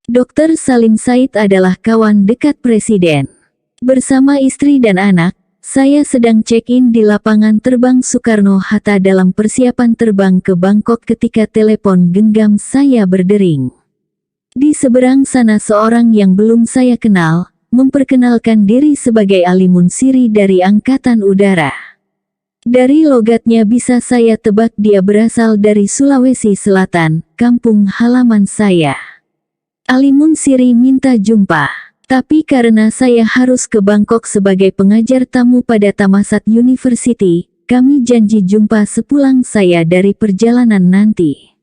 Dr. Salim Said adalah kawan dekat Presiden. Bersama istri dan anak, saya sedang check-in di lapangan terbang Soekarno-Hatta dalam persiapan terbang ke Bangkok ketika telepon genggam saya berdering. Di seberang sana seorang yang belum saya kenal, memperkenalkan diri sebagai Ali Munsiri dari Angkatan Udara. Dari logatnya bisa saya tebak dia berasal dari Sulawesi Selatan, kampung halaman saya. Ali Munsiri minta jumpa, tapi karena saya harus ke Bangkok sebagai pengajar tamu pada Thammasat University, kami janji jumpa sepulang saya dari perjalanan nanti.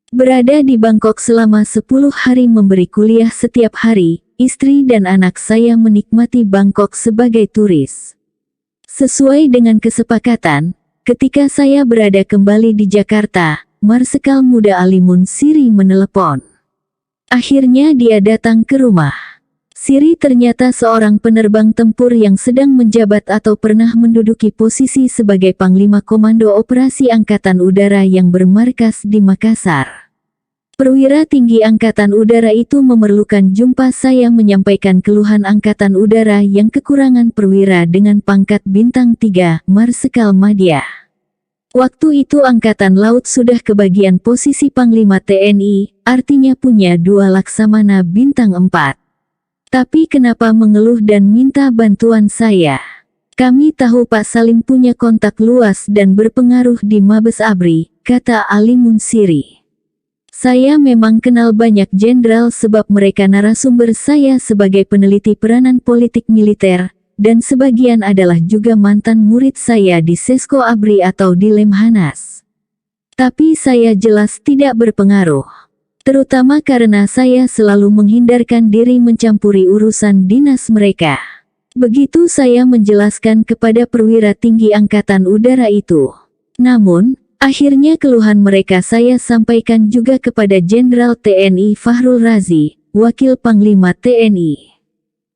Berada di Bangkok selama 10 hari memberi kuliah setiap hari, istri dan anak saya menikmati Bangkok sebagai turis. Sesuai dengan kesepakatan, ketika saya berada kembali di Jakarta, Marsekal Muda Ali Munsiri menelepon. Akhirnya dia datang ke rumah. Siri ternyata seorang penerbang tempur yang sedang menjabat atau pernah menduduki posisi sebagai Panglima Komando Operasi Angkatan Udara yang bermarkas di Makassar. Perwira tinggi Angkatan Udara itu memerlukan jumpa saya menyampaikan keluhan Angkatan Udara yang kekurangan perwira dengan pangkat bintang 3, Marsekal Madya. Waktu itu Angkatan Laut sudah kebagian posisi Panglima TNI, artinya punya 2 Laksamana bintang 4. Tapi kenapa mengeluh dan minta bantuan saya? Kami tahu Pak Salim punya kontak luas dan berpengaruh di Mabes ABRI, kata Ali Munsiri. Saya memang kenal banyak jenderal sebab mereka narasumber saya sebagai peneliti peranan politik militer, dan sebagian adalah juga mantan murid saya di Sesko ABRI atau di Lemhanas. Tapi saya jelas tidak berpengaruh. Terutama karena saya selalu menghindarkan diri mencampuri urusan dinas mereka. Begitu saya menjelaskan kepada perwira tinggi Angkatan Udara itu. Namun, akhirnya keluhan mereka saya sampaikan juga kepada Jenderal TNI Fahrul Razi, Wakil Panglima TNI.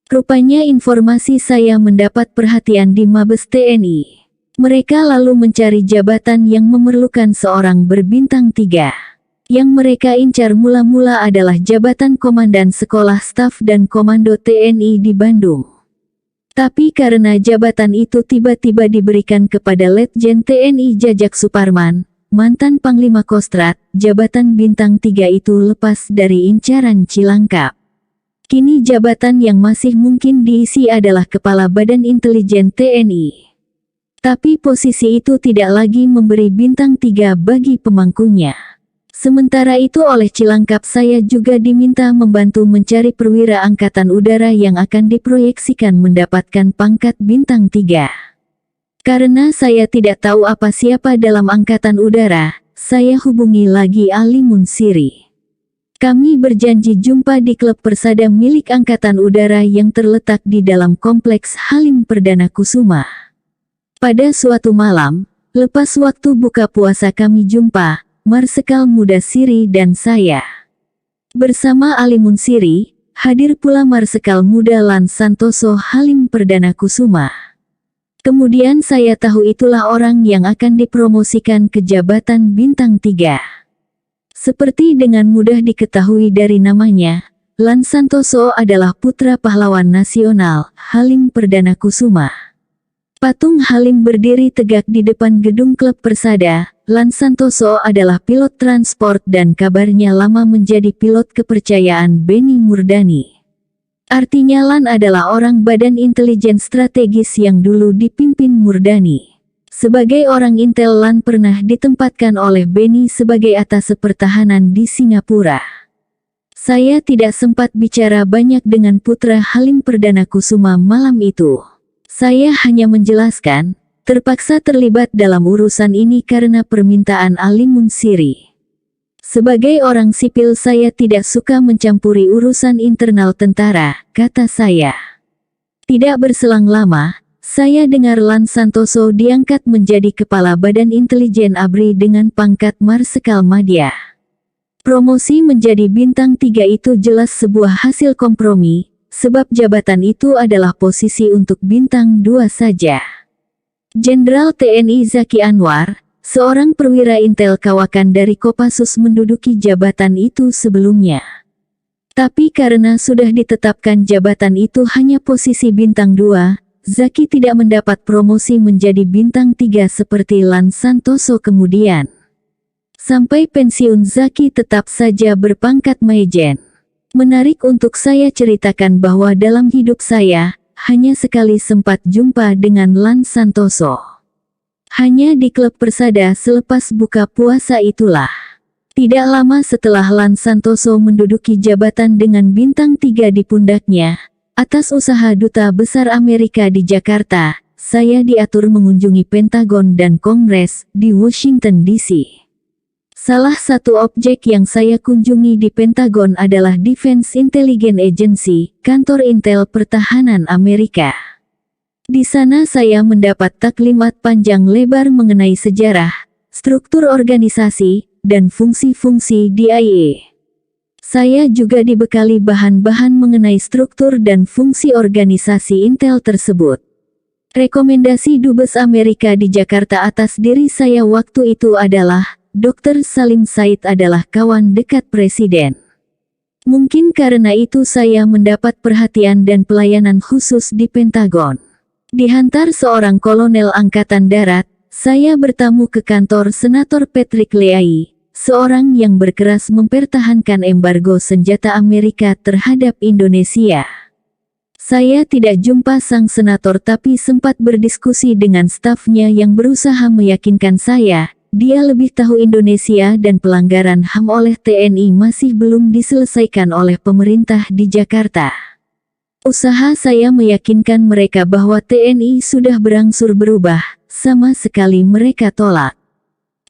Rupanya informasi saya mendapat perhatian di Mabes TNI. Mereka lalu mencari jabatan yang memerlukan seorang berbintang 3. Yang mereka incar mula-mula adalah jabatan Komandan Sekolah Staf dan Komando TNI di Bandung. Tapi karena jabatan itu tiba-tiba diberikan kepada Letjen TNI Jajak Suparman, mantan Panglima Kostrat, jabatan bintang 3 itu lepas dari incaran Cilangkap. Kini jabatan yang masih mungkin diisi adalah Kepala Badan Intelijen TNI. Tapi posisi itu tidak lagi memberi bintang 3 bagi pemangkunya. Sementara itu oleh Cilangkap saya juga diminta membantu mencari perwira Angkatan Udara yang akan diproyeksikan mendapatkan pangkat bintang 3. Karena saya tidak tahu apa siapa dalam Angkatan Udara, saya hubungi lagi Ali Munsiri. Kami berjanji jumpa di klub persada milik Angkatan Udara yang terletak di dalam Kompleks Halim Perdana Kusuma. Pada suatu malam, lepas waktu buka puasa kami jumpa, Marsekal Muda Siri dan saya. Bersama Ali Munsiri, hadir pula Marsekal Muda Lan Santoso Halim Perdana Kusuma. Kemudian saya tahu itulah orang yang akan dipromosikan ke jabatan bintang 3. Seperti dengan mudah diketahui dari namanya, Lan Santoso adalah putra pahlawan nasional, Halim Perdana Kusuma. Patung Halim berdiri tegak di depan gedung klub persada. Lan Santoso adalah pilot transport dan kabarnya lama menjadi pilot kepercayaan Beni Murdani. Artinya Lan adalah orang badan intelijen strategis yang dulu dipimpin Murdani. Sebagai orang intel Lan pernah ditempatkan oleh Beni sebagai atase pertahanan di Singapura. Saya tidak sempat bicara banyak dengan putra Halim Perdana Kusuma malam itu. Saya hanya menjelaskan, terpaksa terlibat dalam urusan ini karena permintaan Ali Munsiri. Sebagai orang sipil saya tidak suka mencampuri urusan internal tentara, kata saya. Tidak berselang lama, saya dengar Lan Santoso diangkat menjadi Kepala Badan Intelijen ABRI dengan pangkat Marsekal Madya. Promosi menjadi bintang 3 itu jelas sebuah hasil kompromi, sebab jabatan itu adalah posisi untuk bintang 2 saja. Jenderal TNI Zaki Anwar, seorang perwira intel kawakan dari Kopassus menduduki jabatan itu sebelumnya. Tapi karena sudah ditetapkan jabatan itu hanya posisi bintang 2, Zaki tidak mendapat promosi menjadi bintang 3 seperti Lance Santoso kemudian. Sampai pensiun Zaki tetap saja berpangkat Majen. Menarik untuk saya ceritakan bahwa dalam hidup saya, hanya sekali sempat jumpa dengan Lance Santoso. Hanya di klub Persada selepas buka puasa itulah. Tidak lama setelah Lance Santoso menduduki jabatan dengan bintang 3 di pundaknya, atas usaha Duta Besar Amerika di Jakarta, saya diatur mengunjungi Pentagon dan Kongres di Washington DC. Salah satu objek yang saya kunjungi di Pentagon adalah Defense Intelligence Agency, kantor Intel Pertahanan Amerika. Di sana saya mendapat taklimat panjang lebar mengenai sejarah, struktur organisasi, dan fungsi-fungsi DIA. Saya juga dibekali bahan-bahan mengenai struktur dan fungsi organisasi Intel tersebut. Rekomendasi Dubes Amerika di Jakarta atas diri saya waktu itu adalah, Dr. Salim Said adalah kawan dekat Presiden. Mungkin karena itu saya mendapat perhatian dan pelayanan khusus di Pentagon. Dihantar seorang kolonel Angkatan Darat, saya bertamu ke kantor Senator Patrick Leahy, seorang yang berkeras mempertahankan embargo senjata Amerika terhadap Indonesia. Saya tidak jumpa sang senator tapi sempat berdiskusi dengan stafnya yang berusaha meyakinkan saya, dia lebih tahu Indonesia dan pelanggaran HAM oleh TNI masih belum diselesaikan oleh pemerintah di Jakarta. Usaha saya meyakinkan mereka bahwa TNI sudah berangsur berubah, sama sekali mereka tolak.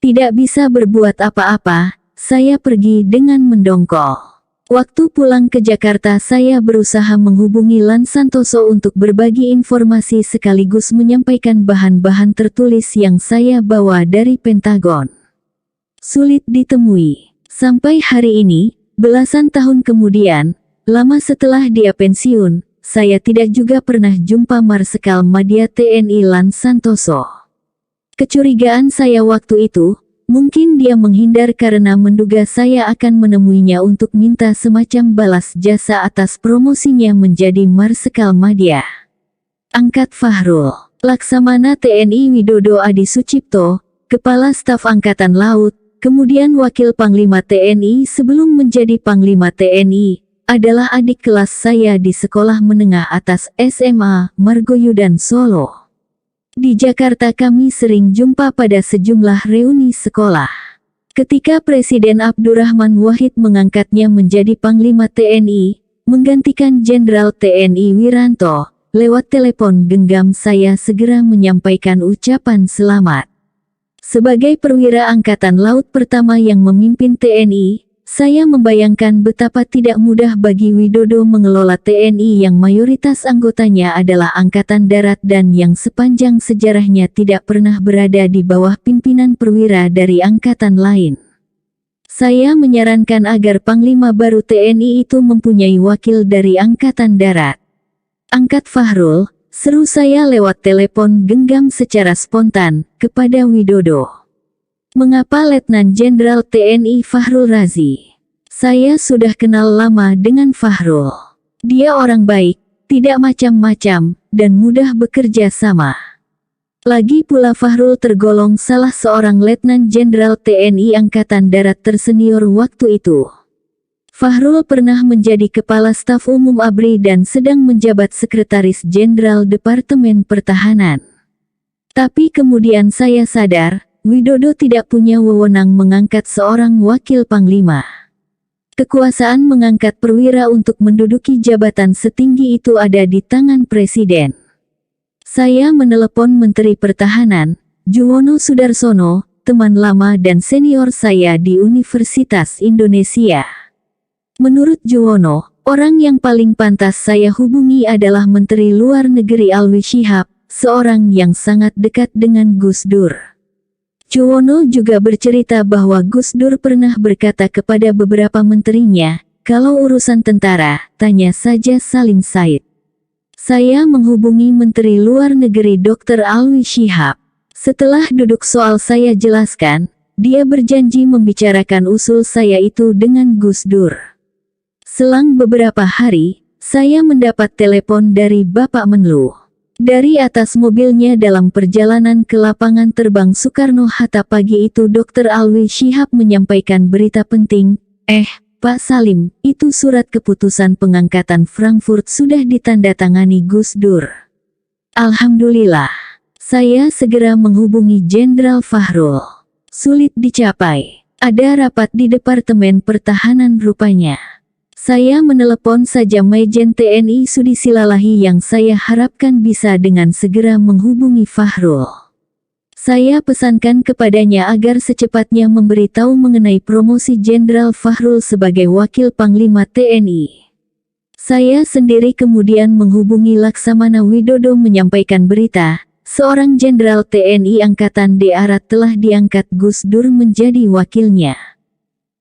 Tidak bisa berbuat apa-apa, saya pergi dengan mendongkol. Waktu pulang ke Jakarta saya berusaha menghubungi Lance Santoso untuk berbagi informasi sekaligus menyampaikan bahan-bahan tertulis yang saya bawa dari Pentagon. Sulit ditemui. Sampai hari ini, belasan tahun kemudian, lama setelah dia pensiun, saya tidak juga pernah jumpa Marsikal Madya TNI Lance Santoso. Kecurigaan saya waktu itu, mungkin dia menghindar karena menduga saya akan menemuinya untuk minta semacam balas jasa atas promosinya menjadi Marsikal Madya. Angkat Fahrul Laksamana TNI Widodo Adi Sucipto, Kepala Staf Angkatan Laut, kemudian Wakil Panglima TNI sebelum menjadi Panglima TNI, adalah adik kelas saya di Sekolah Menengah Atas SMA Margoyudan Solo. Di Jakarta kami sering jumpa pada sejumlah reuni sekolah. Ketika Presiden Abdurrahman Wahid mengangkatnya menjadi Panglima TNI, menggantikan Jenderal TNI Wiranto, lewat telepon genggam saya segera menyampaikan ucapan selamat. Sebagai perwira Angkatan Laut pertama yang memimpin TNI, saya membayangkan betapa tidak mudah bagi Widodo mengelola TNI yang mayoritas anggotanya adalah Angkatan Darat dan yang sepanjang sejarahnya tidak pernah berada di bawah pimpinan perwira dari angkatan lain. Saya menyarankan agar Panglima baru TNI itu mempunyai wakil dari Angkatan Darat. Angkat Fahrul, seru saya lewat telepon genggam secara spontan, kepada Widodo. Mengapa Letnan Jenderal TNI Fahrul Razi? Saya sudah kenal lama dengan Fahrul. Dia orang baik, tidak macam-macam, dan mudah bekerja sama. Lagi pula Fahrul tergolong salah seorang Letnan Jenderal TNI Angkatan Darat tersenior waktu itu. Fahrul pernah menjadi Kepala Staf Umum ABRI dan sedang menjabat Sekretaris Jenderal Departemen Pertahanan. Tapi kemudian saya sadar, Widodo tidak punya wewenang mengangkat seorang wakil panglima. Kekuasaan mengangkat perwira untuk menduduki jabatan setinggi itu ada di tangan Presiden. Saya menelepon Menteri Pertahanan, Juwono Sudarsono, teman lama dan senior saya di Universitas Indonesia. Menurut Juwono, orang yang paling pantas saya hubungi adalah Menteri Luar Negeri Alwi Shihab, seorang yang sangat dekat dengan Gus Dur. Juwono juga bercerita bahwa Gus Dur pernah berkata kepada beberapa menterinya, kalau urusan tentara, tanya saja Salim Said. Saya menghubungi Menteri Luar Negeri Dr. Alwi Shihab. Setelah duduk soal saya jelaskan, dia berjanji membicarakan usul saya itu dengan Gus Dur. Selang beberapa hari, saya mendapat telepon dari Bapak Menlu. Dari atas mobilnya dalam perjalanan ke lapangan terbang Soekarno-Hatta pagi itu Dr. Alwi Shihab menyampaikan berita penting. Pak Salim, itu surat keputusan pengangkatan Frankfurt sudah ditandatangani Gus Dur. Alhamdulillah. Saya segera menghubungi Jenderal Fahrul. Sulit dicapai. Ada rapat di Departemen Pertahanan rupanya. Saya menelepon saja Majen TNI Sudi Silalahi yang saya harapkan bisa dengan segera menghubungi Fahrul. Saya pesankan kepadanya agar secepatnya memberitahu mengenai promosi Jenderal Fahrul sebagai Wakil Panglima TNI. Saya sendiri kemudian menghubungi Laksamana Widodo menyampaikan berita, seorang Jenderal TNI Angkatan Darat telah diangkat Gus Dur menjadi wakilnya.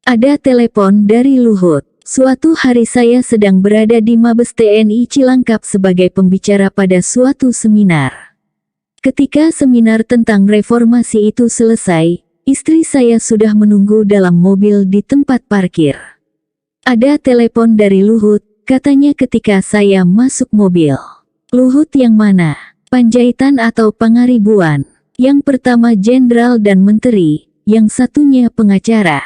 Ada telepon dari Luhut. Suatu hari saya sedang berada di Mabes TNI Cilangkap sebagai pembicara pada suatu seminar. Ketika seminar tentang reformasi itu selesai, istri saya sudah menunggu dalam mobil di tempat parkir. Ada telepon dari Luhut, katanya ketika saya masuk mobil. Luhut yang mana? Panjaitan atau Pangaribuan? Yang pertama jenderal dan menteri, yang satunya pengacara.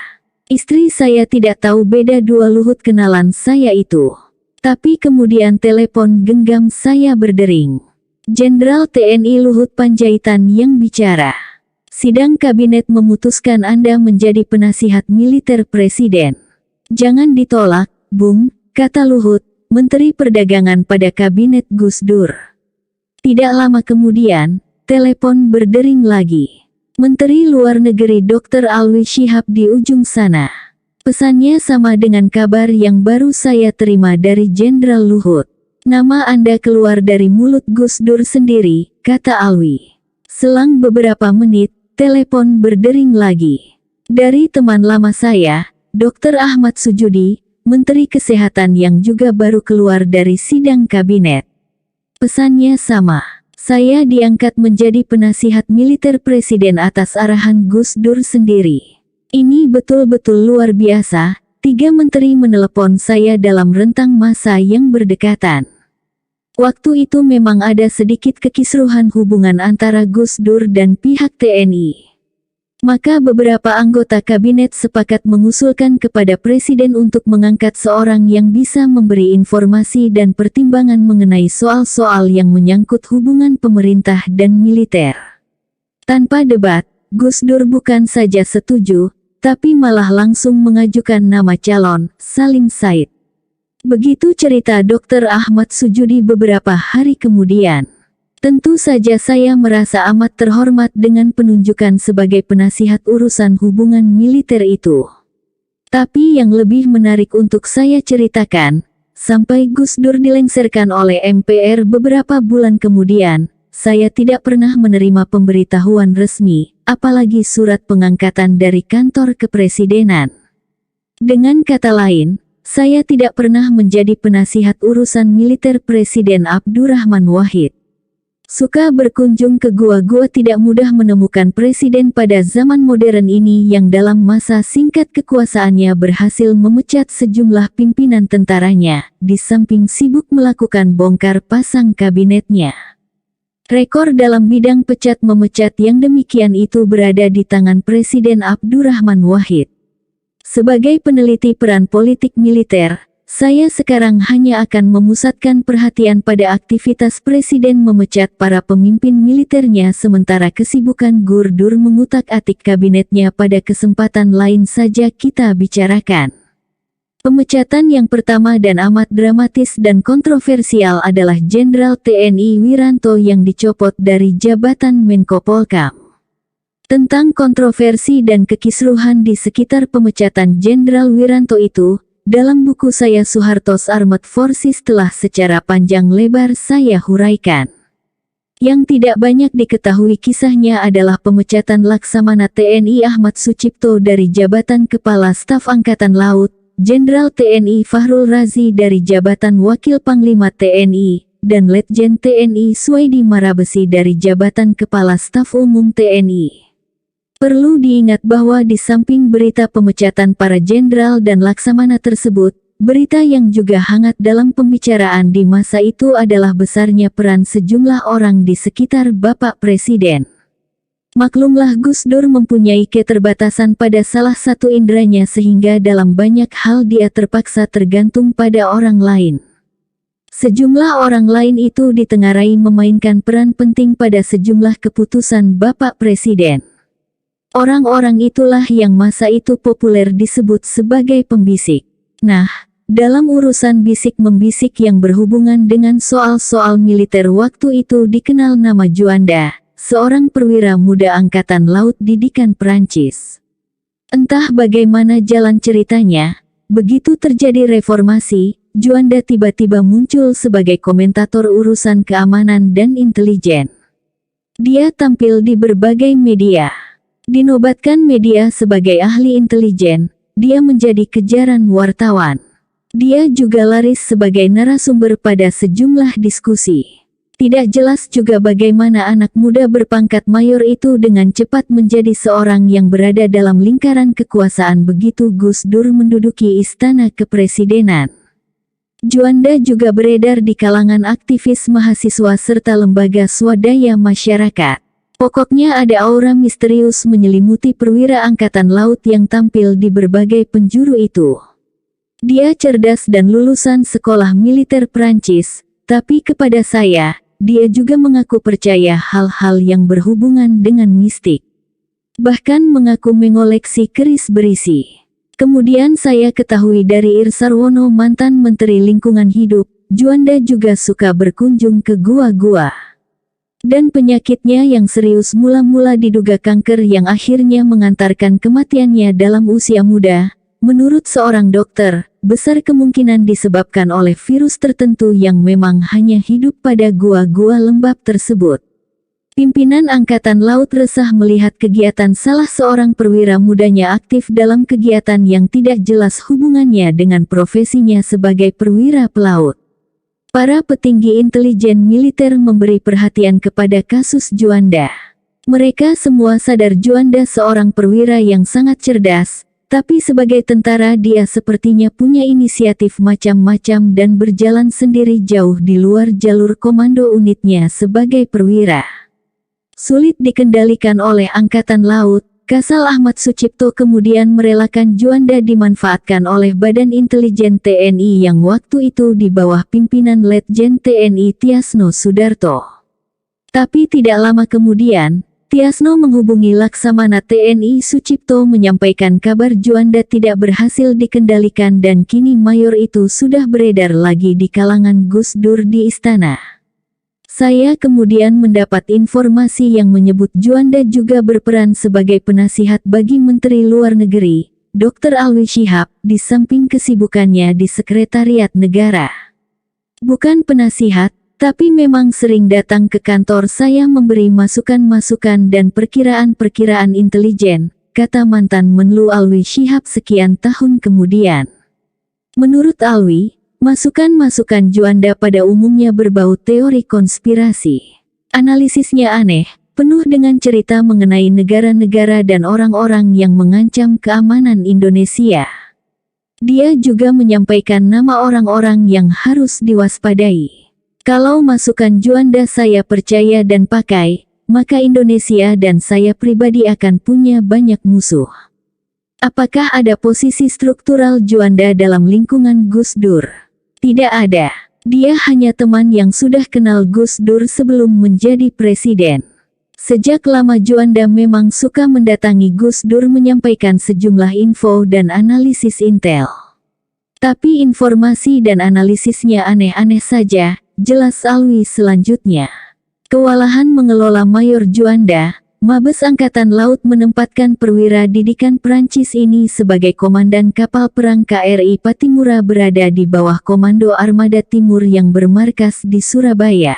Istri saya tidak tahu beda dua Luhut kenalan saya itu. Tapi kemudian telepon genggam saya berdering. Jenderal TNI Luhut Panjaitan yang bicara. Sidang kabinet memutuskan Anda menjadi penasihat militer presiden. Jangan ditolak, Bung, kata Luhut, Menteri Perdagangan pada kabinet Gus Dur. Tidak lama kemudian, telepon berdering lagi. Menteri Luar Negeri Dr. Alwi Shihab di ujung sana. Pesannya sama dengan kabar yang baru saya terima dari Jenderal Luhut. Nama Anda keluar dari mulut Gus Dur sendiri, kata Alwi. Selang beberapa menit, telepon berdering lagi. Dari teman lama saya, Dr. Ahmad Sujudi, Menteri Kesehatan yang juga baru keluar dari sidang kabinet. Pesannya sama. Saya diangkat menjadi penasihat militer presiden atas arahan Gus Dur sendiri. Ini betul-betul luar biasa, 3 menteri menelepon saya dalam rentang masa yang berdekatan. Waktu itu memang ada sedikit kekisruhan hubungan antara Gus Dur dan pihak TNI. Maka beberapa anggota kabinet sepakat mengusulkan kepada presiden untuk mengangkat seorang yang bisa memberi informasi dan pertimbangan mengenai soal-soal yang menyangkut hubungan pemerintah dan militer. Tanpa debat, Gus Dur bukan saja setuju, tapi malah langsung mengajukan nama calon, Salim Said. Begitu cerita Dr. Ahmad Sujudi beberapa hari kemudian. Tentu saja saya merasa amat terhormat dengan penunjukan sebagai penasihat urusan hubungan militer itu. Tapi yang lebih menarik untuk saya ceritakan, sampai Gus Dur dilengsarkan oleh MPR beberapa bulan kemudian, saya tidak pernah menerima pemberitahuan resmi, apalagi surat pengangkatan dari kantor kepresidenan. Dengan kata lain, saya tidak pernah menjadi penasihat urusan militer Presiden Abdurrahman Wahid. Suka berkunjung ke gua-gua tidak mudah menemukan presiden pada zaman modern ini yang dalam masa singkat kekuasaannya berhasil memecat sejumlah pimpinan tentaranya, di samping sibuk melakukan bongkar pasang kabinetnya. Rekor dalam bidang pecat-memecat yang demikian itu berada di tangan Presiden Abdurrahman Wahid. Sebagai peneliti peran politik militer, saya sekarang hanya akan memusatkan perhatian pada aktivitas presiden memecat para pemimpin militernya sementara kesibukan Gus Dur mengutak-atik kabinetnya pada kesempatan lain saja kita bicarakan. Pemecatan yang pertama dan amat dramatis dan kontroversial adalah Jenderal TNI Wiranto yang dicopot dari jabatan Menko Polkam. Tentang kontroversi dan kekisruhan di sekitar pemecatan Jenderal Wiranto itu, dalam buku saya Soeharto's Armed Forces telah secara panjang lebar saya huraikan. Yang tidak banyak diketahui kisahnya adalah pemecatan Laksamana TNI Ahmad Sucipto dari jabatan Kepala Staf Angkatan Laut, Jenderal TNI Fahrul Razi dari jabatan Wakil Panglima TNI, dan Letjen TNI Suwaidi Marabesi dari jabatan Kepala Staf Umum TNI. Perlu diingat bahwa di samping berita pemecatan para jenderal dan laksamana tersebut, berita yang juga hangat dalam pembicaraan di masa itu adalah besarnya peran sejumlah orang di sekitar Bapak Presiden. Maklumlah Gus Dur mempunyai keterbatasan pada salah satu inderanya sehingga dalam banyak hal dia terpaksa tergantung pada orang lain. Sejumlah orang lain itu ditengarai memainkan peran penting pada sejumlah keputusan Bapak Presiden. Orang-orang itulah yang masa itu populer disebut sebagai pembisik. Nah, dalam urusan bisik-membisik yang berhubungan dengan soal-soal militer waktu itu dikenal nama Juanda, seorang perwira muda Angkatan Laut didikan Perancis. Entah bagaimana jalan ceritanya, begitu terjadi reformasi, Juanda tiba-tiba muncul sebagai komentator urusan keamanan dan intelijen. Dia tampil di berbagai media. Dinobatkan media sebagai ahli intelijen, dia menjadi kejaran wartawan. Dia juga laris sebagai narasumber pada sejumlah diskusi. Tidak jelas juga bagaimana anak muda berpangkat mayor itu dengan cepat menjadi seorang yang berada dalam lingkaran kekuasaan begitu Gus Dur menduduki istana kepresidenan. Juanda juga beredar di kalangan aktivis mahasiswa serta lembaga swadaya masyarakat. Pokoknya ada aura misterius menyelimuti perwira Angkatan Laut yang tampil di berbagai penjuru itu. Dia cerdas dan lulusan sekolah militer Prancis, tapi kepada saya, dia juga mengaku percaya hal-hal yang berhubungan dengan mistik. Bahkan mengaku mengoleksi keris berisi. Kemudian saya ketahui dari Irsarwono mantan Menteri Lingkungan Hidup, Juanda juga suka berkunjung ke gua-gua. Dan penyakitnya yang serius mula-mula diduga kanker yang akhirnya mengantarkan kematiannya dalam usia muda. Menurut seorang dokter, besar kemungkinan disebabkan oleh virus tertentu yang memang hanya hidup pada gua-gua lembab tersebut. Pimpinan Angkatan Laut resah melihat kegiatan salah seorang perwira mudanya aktif dalam kegiatan yang tidak jelas hubungannya dengan profesinya sebagai perwira pelaut. Para petinggi intelijen militer memberi perhatian kepada kasus Juanda. Mereka semua sadar Juanda seorang perwira yang sangat cerdas, tapi sebagai tentara dia sepertinya punya inisiatif macam-macam dan berjalan sendiri jauh di luar jalur komando unitnya sebagai perwira. Sulit dikendalikan oleh Angkatan Laut, Kasal Ahmad Sucipto kemudian merelakan Juanda dimanfaatkan oleh Badan Intelijen TNI yang waktu itu di bawah pimpinan Letjen TNI Tiasno Sudarto. Tapi tidak lama kemudian, Tiasno menghubungi Laksamana TNI Sucipto menyampaikan kabar Juanda tidak berhasil dikendalikan dan kini mayor itu sudah beredar lagi di kalangan Gus Dur di istana. Saya kemudian mendapat informasi yang menyebut Juanda juga berperan sebagai penasihat bagi Menteri Luar Negeri, Dr. Alwi Shihab, di samping kesibukannya di Sekretariat Negara. Bukan penasihat, tapi memang sering datang ke kantor saya memberi masukan-masukan dan perkiraan-perkiraan intelijen, kata mantan Menlu Alwi Shihab sekian tahun kemudian. Menurut Alwi, masukan-masukan Juanda pada umumnya berbau teori konspirasi. Analisisnya aneh, penuh dengan cerita mengenai negara-negara dan orang-orang yang mengancam keamanan Indonesia. Dia juga menyampaikan nama orang-orang yang harus diwaspadai. Kalau masukan Juanda saya percaya dan pakai, maka Indonesia dan saya pribadi akan punya banyak musuh. Apakah ada posisi struktural Juanda dalam lingkungan Gus Dur? Tidak ada. Dia hanya teman yang sudah kenal Gus Dur sebelum menjadi presiden. Sejak lama Juanda memang suka mendatangi Gus Dur menyampaikan sejumlah info dan analisis intel. Tapi informasi dan analisisnya aneh-aneh saja, jelas Alwi selanjutnya. Kewalahan mengelola Mayor Juanda, Mabes Angkatan Laut menempatkan perwira didikan Prancis ini sebagai komandan kapal perang KRI Patimura berada di bawah Komando Armada Timur yang bermarkas di Surabaya.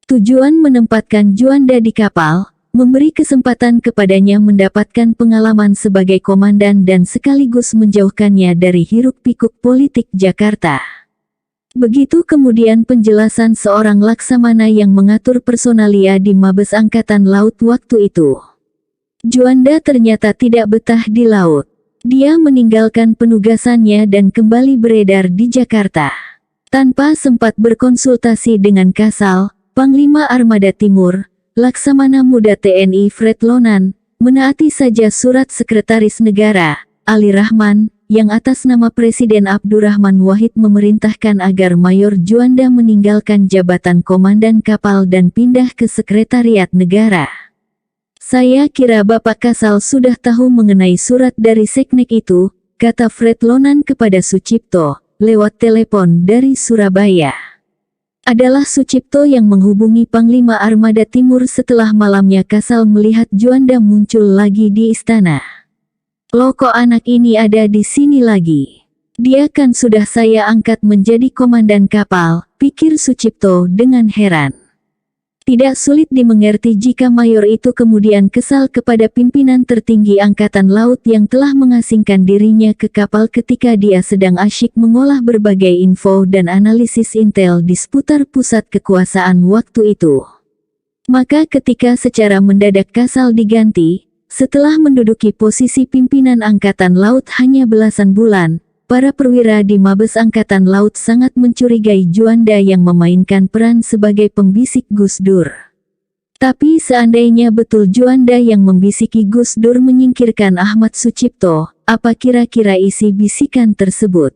Tujuan menempatkan Juanda di kapal, memberi kesempatan kepadanya mendapatkan pengalaman sebagai komandan dan sekaligus menjauhkannya dari hiruk-pikuk politik Jakarta. Begitu kemudian penjelasan seorang laksamana yang mengatur personalia di Mabes Angkatan Laut waktu itu. Juanda ternyata tidak betah di laut. Dia meninggalkan penugasannya dan kembali beredar di Jakarta. Tanpa sempat berkonsultasi dengan Kasal, Panglima Armada Timur, Laksamana Muda TNI Fred Lonan, menaati saja surat Sekretaris Negara, Ali Rahman, yang atas nama Presiden Abdurrahman Wahid memerintahkan agar Mayor Juanda meninggalkan jabatan Komandan Kapal dan pindah ke Sekretariat Negara. Saya kira Bapak Kasal sudah tahu mengenai surat dari Seknek itu, kata Fred Lonan kepada Sucipto, lewat telepon dari Surabaya. Adalah Sucipto yang menghubungi Panglima Armada Timur setelah malamnya Kasal melihat Juanda muncul lagi di istana. Loh, kok anak ini ada di sini lagi? Dia kan sudah saya angkat menjadi komandan kapal, pikir Sucipto dengan heran. Tidak sulit dimengerti jika mayor itu kemudian kesal kepada pimpinan tertinggi Angkatan Laut yang telah mengasingkan dirinya ke kapal ketika dia sedang asyik mengolah berbagai info dan analisis intel di seputar pusat kekuasaan waktu itu. Maka ketika secara mendadak Kasal diganti, setelah menduduki posisi pimpinan Angkatan Laut hanya belasan bulan, para perwira di Mabes Angkatan Laut sangat mencurigai Juanda yang memainkan peran sebagai pembisik Gus Dur. Tapi seandainya betul Juanda yang membisiki Gus Dur menyingkirkan Ahmad Sucipto, apa kira-kira isi bisikan tersebut?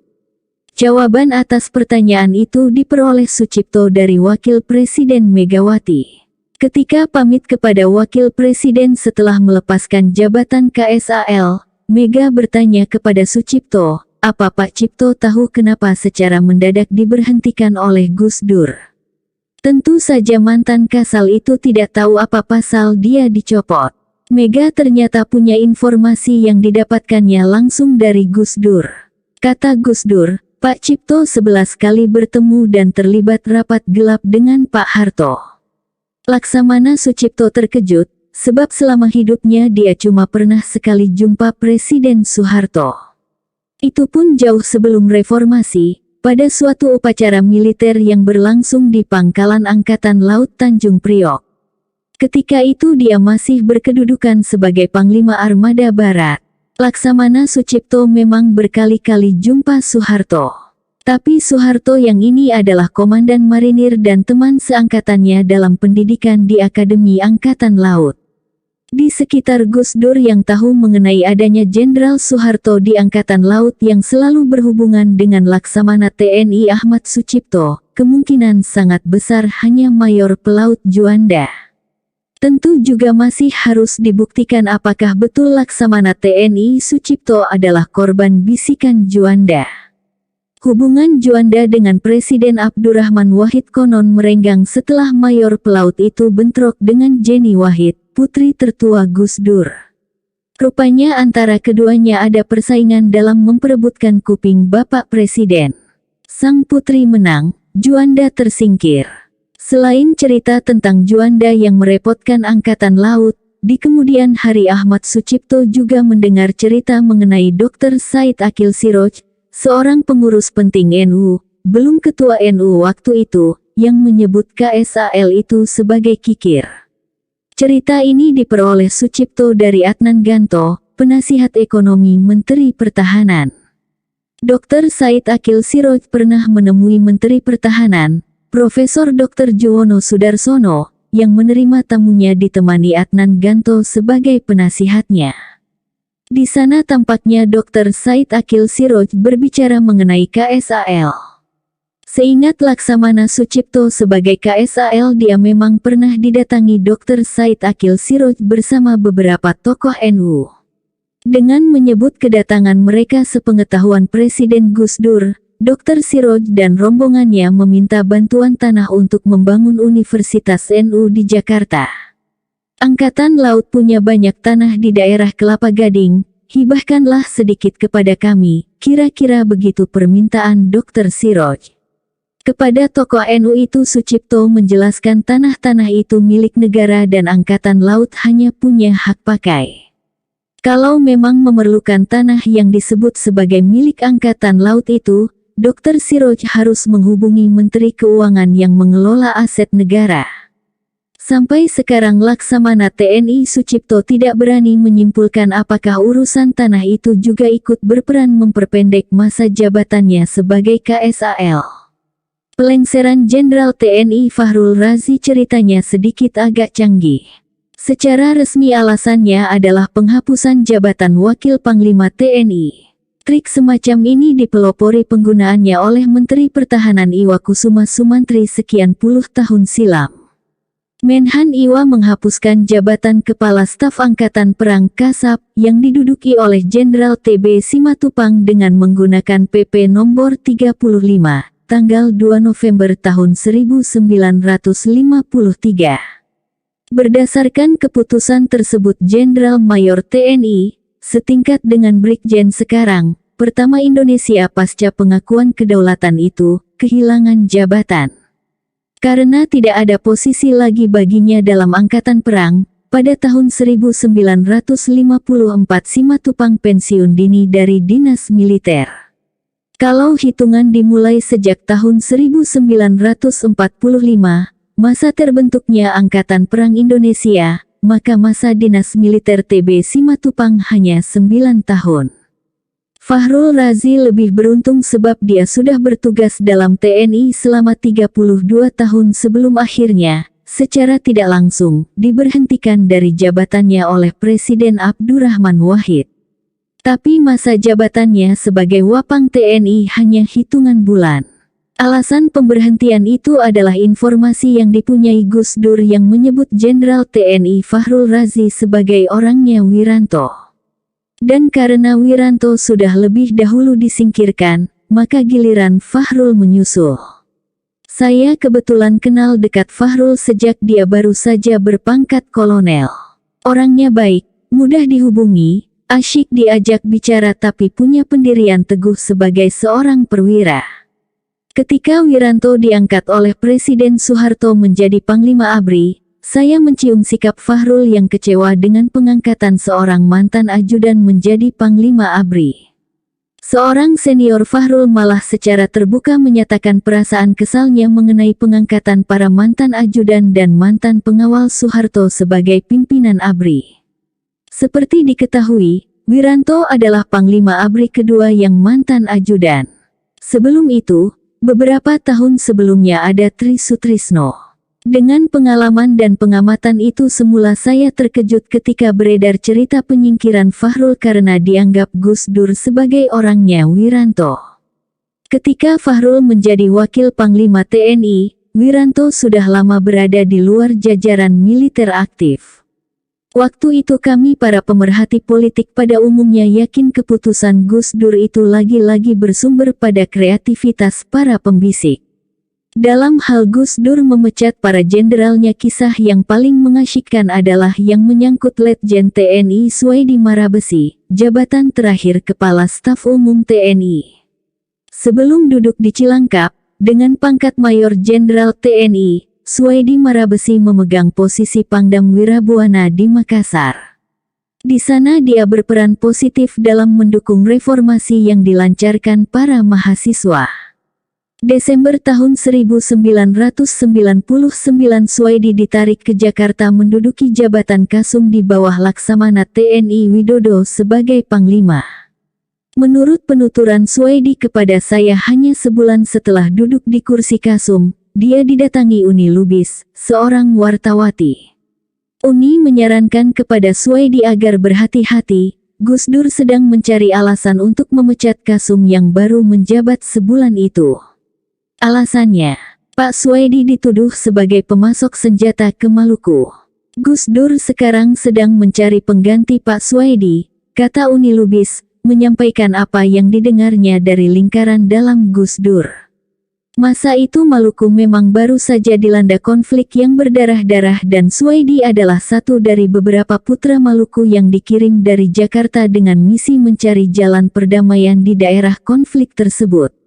Jawaban atas pertanyaan itu diperoleh Sucipto dari Wakil Presiden Megawati. Ketika pamit kepada Wakil Presiden setelah melepaskan jabatan KSAL, Mega bertanya kepada Sucipto, apa Pak Cipto tahu kenapa secara mendadak diberhentikan oleh Gus Dur? Tentu saja mantan Kasal itu tidak tahu apa pasal dia dicopot. Mega ternyata punya informasi yang didapatkannya langsung dari Gus Dur. Kata Gus Dur, Pak Cipto 11 kali bertemu dan terlibat rapat gelap dengan Pak Harto. Laksamana Sucipto terkejut, sebab selama hidupnya dia cuma pernah sekali jumpa Presiden Soeharto. Itu pun jauh sebelum reformasi, pada suatu upacara militer yang berlangsung di Pangkalan Angkatan Laut Tanjung Priok. Ketika itu dia masih berkedudukan sebagai Panglima Armada Barat. Laksamana Sucipto memang berkali-kali jumpa Soeharto. Tapi Soeharto yang ini adalah komandan marinir dan teman seangkatannya dalam pendidikan di Akademi Angkatan Laut. Di sekitar Gus Dur yang tahu mengenai adanya Jenderal Soeharto di Angkatan Laut yang selalu berhubungan dengan Laksamana TNI Ahmad Sucipto, kemungkinan sangat besar hanya Mayor Pelaut Juanda. Tentu juga masih harus dibuktikan apakah betul Laksamana TNI Sucipto adalah korban bisikan Juanda. Hubungan Juanda dengan Presiden Abdurrahman Wahid konon merenggang setelah Mayor Pelaut itu bentrok dengan Jenny Wahid, putri tertua Gus Dur. Rupanya antara keduanya ada persaingan dalam memperebutkan kuping Bapak Presiden. Sang putri menang, Juanda tersingkir. Selain cerita tentang Juanda yang merepotkan Angkatan Laut, di kemudian hari Ahmad Sucipto juga mendengar cerita mengenai Dr. Said Akil Siroj, seorang pengurus penting NU, belum ketua NU waktu itu, yang menyebut KSAL itu sebagai kikir. Cerita ini diperoleh Sucipto dari Adnan Ganto, penasihat ekonomi Menteri Pertahanan. Dr. Said Akil Siroj pernah menemui Menteri Pertahanan, Profesor Dr. Juwono Sudarsono, yang menerima tamunya ditemani Adnan Ganto sebagai penasihatnya. Di sana tampaknya Dr. Said Akil Siroj berbicara mengenai KSAL. Seingat Laksamana Sucipto sebagai KSAL dia memang pernah didatangi Dr. Said Akil Siroj bersama beberapa tokoh NU. Dengan menyebut kedatangan mereka sepengetahuan Presiden Gus Dur, Dr. Siroj dan rombongannya meminta bantuan tanah untuk membangun Universitas NU di Jakarta. Angkatan Laut punya banyak tanah di daerah Kelapa Gading, hibahkanlah sedikit kepada kami, kira-kira begitu permintaan Dr. Siroj. Kepada tokoh NU itu Sucipto menjelaskan tanah-tanah itu milik negara dan Angkatan Laut hanya punya hak pakai. Kalau memang memerlukan tanah yang disebut sebagai milik Angkatan Laut itu, Dr. Siroj harus menghubungi Menteri Keuangan yang mengelola aset negara. Sampai sekarang Laksamana TNI Sucipto tidak berani menyimpulkan apakah urusan tanah itu juga ikut berperan memperpendek masa jabatannya sebagai KSAL. Pelengseran Jenderal TNI Fahrul Razi ceritanya sedikit agak canggih. Secara resmi alasannya adalah penghapusan jabatan Wakil Panglima TNI. Trik semacam ini dipelopori penggunaannya oleh Menteri Pertahanan Iwa Kusuma Sumantri sekian puluh tahun silam. Menhan Iwa menghapuskan jabatan Kepala Staf Angkatan Perang Kasab yang diduduki oleh Jenderal TB Simatupang dengan menggunakan PP nomor 35, tanggal 2 November tahun 1953. Berdasarkan keputusan tersebut Jenderal Mayor TNI, setingkat dengan Brigjen sekarang, pertama Indonesia pasca pengakuan kedaulatan itu, kehilangan jabatan. Karena tidak ada posisi lagi baginya dalam angkatan perang, pada tahun 1954 Simatupang pensiun dini dari dinas militer. Kalau hitungan dimulai sejak tahun 1945, masa terbentuknya Angkatan Perang Indonesia, maka masa dinas militer TB Simatupang hanya 9 tahun. Fahrul Razi lebih beruntung sebab dia sudah bertugas dalam TNI selama 32 tahun sebelum akhirnya, secara tidak langsung, diberhentikan dari jabatannya oleh Presiden Abdurrahman Wahid. Tapi masa jabatannya sebagai Wapang TNI hanya hitungan bulan. Alasan pemberhentian itu adalah informasi yang dipunyai Gus Dur yang menyebut Jenderal TNI Fahrul Razi sebagai orangnya Wiranto. Dan karena Wiranto sudah lebih dahulu disingkirkan, maka giliran Fahrul menyusul. Saya kebetulan kenal dekat Fahrul sejak dia baru saja berpangkat kolonel. Orangnya baik, mudah dihubungi, asyik diajak bicara tapi punya pendirian teguh sebagai seorang perwira. Ketika Wiranto diangkat oleh Presiden Soeharto menjadi Panglima ABRI, saya mencium sikap Fahrul yang kecewa dengan pengangkatan seorang mantan ajudan menjadi Panglima ABRI. Seorang senior Fahrul malah secara terbuka menyatakan perasaan kesalnya mengenai pengangkatan para mantan ajudan dan mantan pengawal Soeharto sebagai pimpinan ABRI. Seperti diketahui, Wiranto adalah Panglima ABRI kedua yang mantan ajudan. Sebelum itu, beberapa tahun sebelumnya ada Tri Sutrisno. Dengan pengalaman dan pengamatan itu semula saya terkejut ketika beredar cerita penyingkiran Fahrul karena dianggap Gus Dur sebagai orangnya Wiranto. Ketika Fahrul menjadi Wakil Panglima TNI, Wiranto sudah lama berada di luar jajaran militer aktif. Waktu itu kami para pemerhati politik pada umumnya yakin keputusan Gus Dur itu lagi-lagi bersumber pada kreativitas para pembisik. Dalam hal Gus Dur memecat para jenderalnya, kisah yang paling mengasyikkan adalah yang menyangkut Letjen TNI Suwaidi Marabesi, jabatan terakhir Kepala Staf Umum TNI. Sebelum duduk di Cilangkap, dengan pangkat Mayor Jenderal TNI, Suwaidi Marabesi memegang posisi Pangdam Wirabuana di Makassar. Di sana dia berperan positif dalam mendukung reformasi yang dilancarkan para mahasiswa. Desember tahun 1999 Suwaidi ditarik ke Jakarta menduduki jabatan Kasum di bawah Laksamana TNI Widodo sebagai Panglima. Menurut penuturan Suwaidi kepada saya hanya sebulan setelah duduk di kursi Kasum, dia didatangi Uni Lubis, seorang wartawati. Uni menyarankan kepada Suwaidi agar berhati-hati, Gus Dur sedang mencari alasan untuk memecat Kasum yang baru menjabat sebulan itu. Alasannya, Pak Suwaidi dituduh sebagai pemasok senjata ke Maluku. Gus Dur sekarang sedang mencari pengganti Pak Suwaidi, kata Uni Lubis, menyampaikan apa yang didengarnya dari lingkaran dalam Gus Dur. Masa itu Maluku memang baru saja dilanda konflik yang berdarah-darah dan Suwaidi adalah satu dari beberapa putra Maluku yang dikirim dari Jakarta dengan misi mencari jalan perdamaian di daerah konflik tersebut.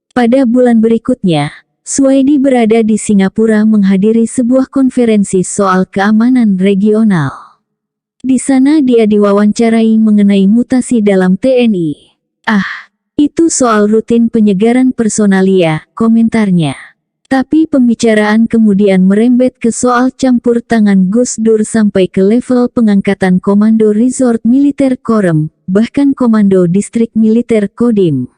Pada bulan berikutnya, Suwaidi berada di Singapura menghadiri sebuah konferensi soal keamanan regional. Di sana dia diwawancarai mengenai mutasi dalam TNI. Itu soal rutin penyegaran personalia, komentarnya. Tapi pembicaraan kemudian merembet ke soal campur tangan Gus Dur sampai ke level pengangkatan Komando Resort Militer Korem, bahkan Komando Distrik Militer Kodim.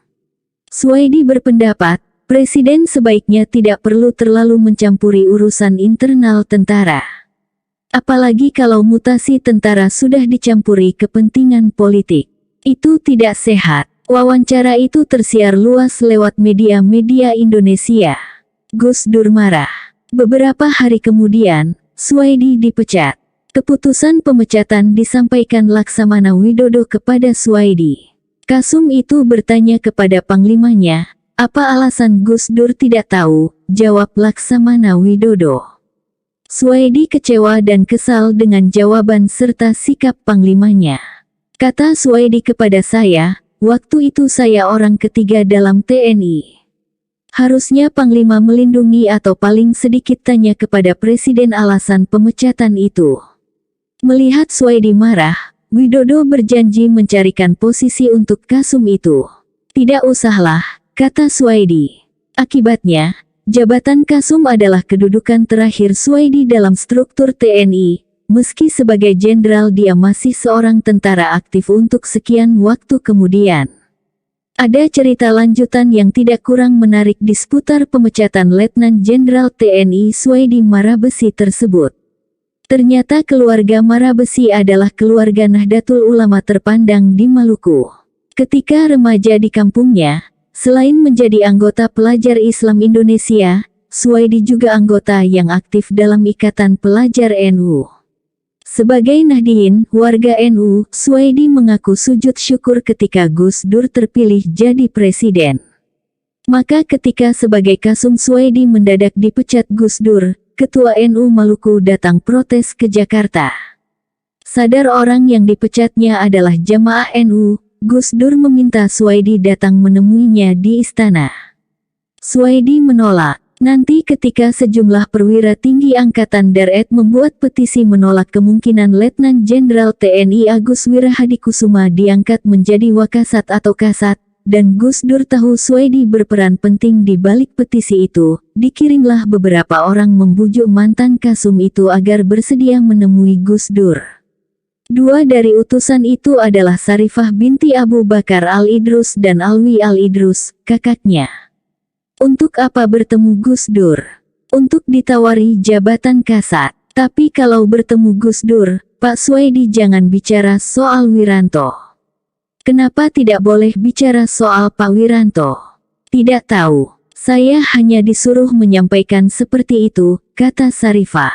Suwaidi berpendapat, Presiden sebaiknya tidak perlu terlalu mencampuri urusan internal tentara. Apalagi kalau mutasi tentara sudah dicampuri kepentingan politik. Itu tidak sehat. Wawancara itu tersiar luas lewat media-media Indonesia. Gus Dur marah. Beberapa hari kemudian, Suwaidi dipecat. Keputusan pemecatan disampaikan Laksamana Widodo kepada Suwaidi. Kasum itu bertanya kepada panglimanya, apa alasan Gus Dur tidak tahu? Jawab Laksamana Widodo. Suwaidi kecewa dan kesal dengan jawaban serta sikap panglimanya. Kata Suwaidi kepada saya, waktu itu saya orang ketiga dalam TNI. Harusnya Panglima melindungi atau paling sedikit tanya kepada Presiden alasan pemecatan itu. Melihat Suwaidi marah, Widodo berjanji mencarikan posisi untuk Kasum itu. Tidak usahlah, kata Suwaidi. Akibatnya, jabatan Kasum adalah kedudukan terakhir Suwaidi dalam struktur TNI. Meski sebagai jenderal dia masih seorang tentara aktif untuk sekian waktu kemudian. Ada cerita lanjutan yang tidak kurang menarik di seputar pemecatan Letnan Jenderal TNI Suwaidi Marabesi tersebut. Ternyata keluarga Marabesi adalah keluarga Nahdlatul Ulama terpandang di Maluku. Ketika remaja di kampungnya, selain menjadi anggota Pelajar Islam Indonesia, Suwaidi juga anggota yang aktif dalam Ikatan Pelajar NU. Sebagai Nahdiyin, warga NU, Suwaidi mengaku sujud syukur ketika Gus Dur terpilih jadi presiden. Maka ketika sebagai Kasum Suwaidi mendadak dipecat Gus Dur, Ketua NU Maluku datang protes ke Jakarta. Sadar orang yang dipecatnya adalah jamaah NU, Gus Dur meminta Suwaidi datang menemuinya di istana. Suwaidi menolak. Nanti ketika sejumlah perwira tinggi Angkatan Darat membuat petisi menolak kemungkinan Letnan Jenderal TNI Agus Wirahadikusuma diangkat menjadi Wakasat atau Kasat, dan Gus Dur tahu Suwaidi berperan penting di balik petisi itu, dikirimlah beberapa orang membujuk mantan Kasum itu agar bersedia menemui Gus Dur. Dua dari utusan itu adalah Sarifah binti Abu Bakar Al-Idrus dan Alwi Al-Idrus, kakaknya. Untuk apa bertemu Gus Dur? Untuk ditawari jabatan Kasat. Tapi kalau bertemu Gus Dur, Pak Suwaidi jangan bicara soal Wiranto. Kenapa tidak boleh bicara soal Pak Wiranto? Tidak tahu. Saya hanya disuruh menyampaikan seperti itu, kata Sarifah.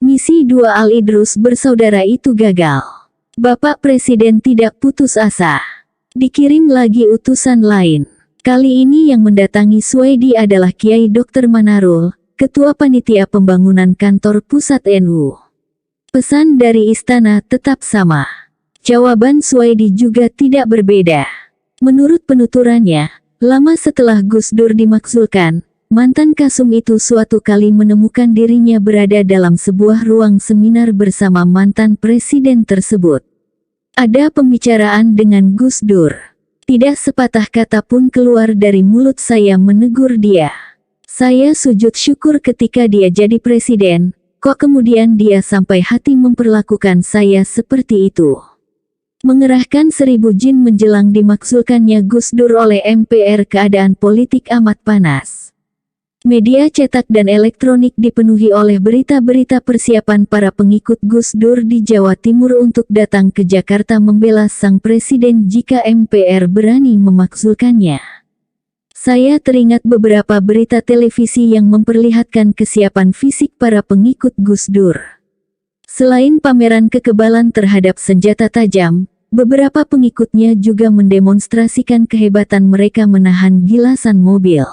Misi dua Al-Idrus bersaudara itu gagal. Bapak Presiden tidak putus asa. Dikirim lagi utusan lain. Kali ini yang mendatangi Suwaidi adalah Kiai Dr. Manarul, Ketua Panitia Pembangunan Kantor Pusat NU. Pesan dari istana tetap sama. Jawaban Suwaidi juga tidak berbeda. Menurut penuturannya, lama setelah Gus Dur dimakzulkan, mantan Kasum itu suatu kali menemukan dirinya berada dalam sebuah ruang seminar bersama mantan presiden tersebut. Ada pembicaraan dengan Gus Dur. Tidak sepatah kata pun keluar dari mulut saya menegur dia. Saya sujud syukur ketika dia jadi presiden, kok kemudian dia sampai hati memperlakukan saya seperti itu. Mengerahkan 1000 jin menjelang dimakzulkannya Gus Dur oleh MPR, keadaan politik amat panas. Media cetak dan elektronik dipenuhi oleh berita-berita persiapan para pengikut Gus Dur di Jawa Timur untuk datang ke Jakarta membela sang presiden jika MPR berani memakzulkannya. Saya teringat beberapa berita televisi yang memperlihatkan kesiapan fisik para pengikut Gus Dur. Selain pameran kekebalan terhadap senjata tajam, beberapa pengikutnya juga mendemonstrasikan kehebatan mereka menahan gilasan mobil.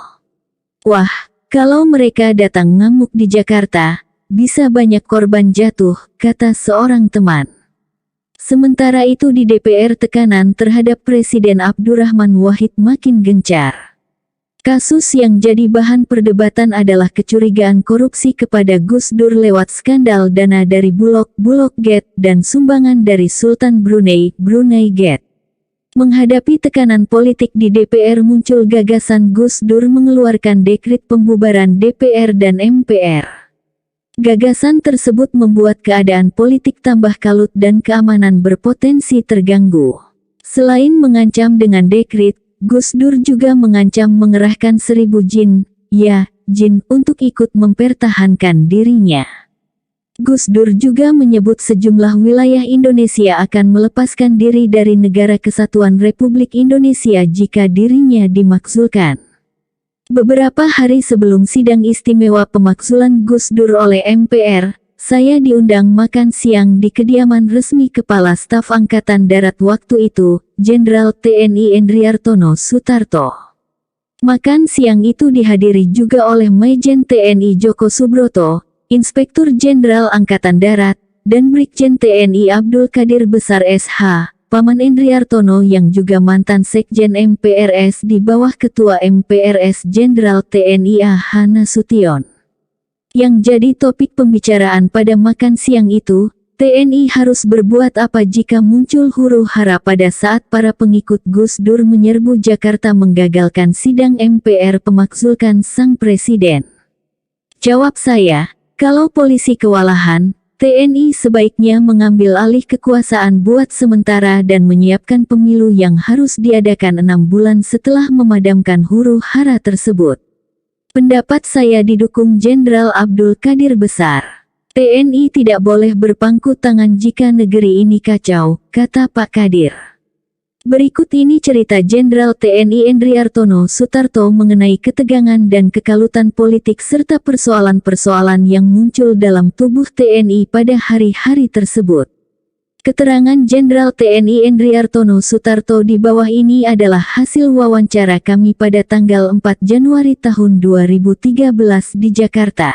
Wah, kalau mereka datang ngamuk di Jakarta, bisa banyak korban jatuh, kata seorang teman. Sementara itu di DPR tekanan terhadap Presiden Abdurrahman Wahid makin gencar. Kasus yang jadi bahan perdebatan adalah kecurigaan korupsi kepada Gus Dur lewat skandal dana dari Bulog Gate dan sumbangan dari Sultan Brunei Gate. Menghadapi tekanan politik di DPR, muncul gagasan Gus Dur mengeluarkan dekret pembubaran DPR dan MPR. Gagasan tersebut membuat keadaan politik tambah kalut dan keamanan berpotensi terganggu. Selain mengancam dengan dekret, Gus Dur juga mengancam mengerahkan 1000 jin untuk ikut mempertahankan dirinya. Gus Dur juga menyebut sejumlah wilayah Indonesia akan melepaskan diri dari Negara Kesatuan Republik Indonesia jika dirinya dimakzulkan. Beberapa hari sebelum sidang istimewa pemakzulan Gus Dur oleh MPR, saya diundang makan siang di kediaman resmi Kepala Staf Angkatan Darat waktu itu, Jenderal TNI Endriartono Sutarto. Makan siang itu dihadiri juga oleh Majen TNI Joko Subroto, Inspektur Jenderal Angkatan Darat, dan Brigjen TNI Abdul Qadir Besar SH, Paman Endriartono yang juga mantan Sekjen MPRS di bawah Ketua MPRS Jenderal TNI A.H. Nasution. Yang jadi topik pembicaraan pada makan siang itu, TNI harus berbuat apa jika muncul huru-hara pada saat para pengikut Gus Dur menyerbu Jakarta menggagalkan sidang MPR pemakzulkan sang presiden. Jawab saya, kalau polisi kewalahan, TNI sebaiknya mengambil alih kekuasaan buat sementara dan menyiapkan pemilu yang harus diadakan 6 bulan setelah memadamkan huru-hara tersebut. Pendapat saya didukung Jenderal Abdul Qadir Besar. TNI tidak boleh berpangku tangan jika negeri ini kacau, kata Pak Qadir. Berikut ini cerita Jenderal TNI Endriartono Sutarto mengenai ketegangan dan kekalutan politik serta persoalan-persoalan yang muncul dalam tubuh TNI pada hari-hari tersebut. Keterangan Jenderal TNI Endriartono Sutarto di bawah ini adalah hasil wawancara kami pada tanggal 4 Januari tahun 2013 di Jakarta.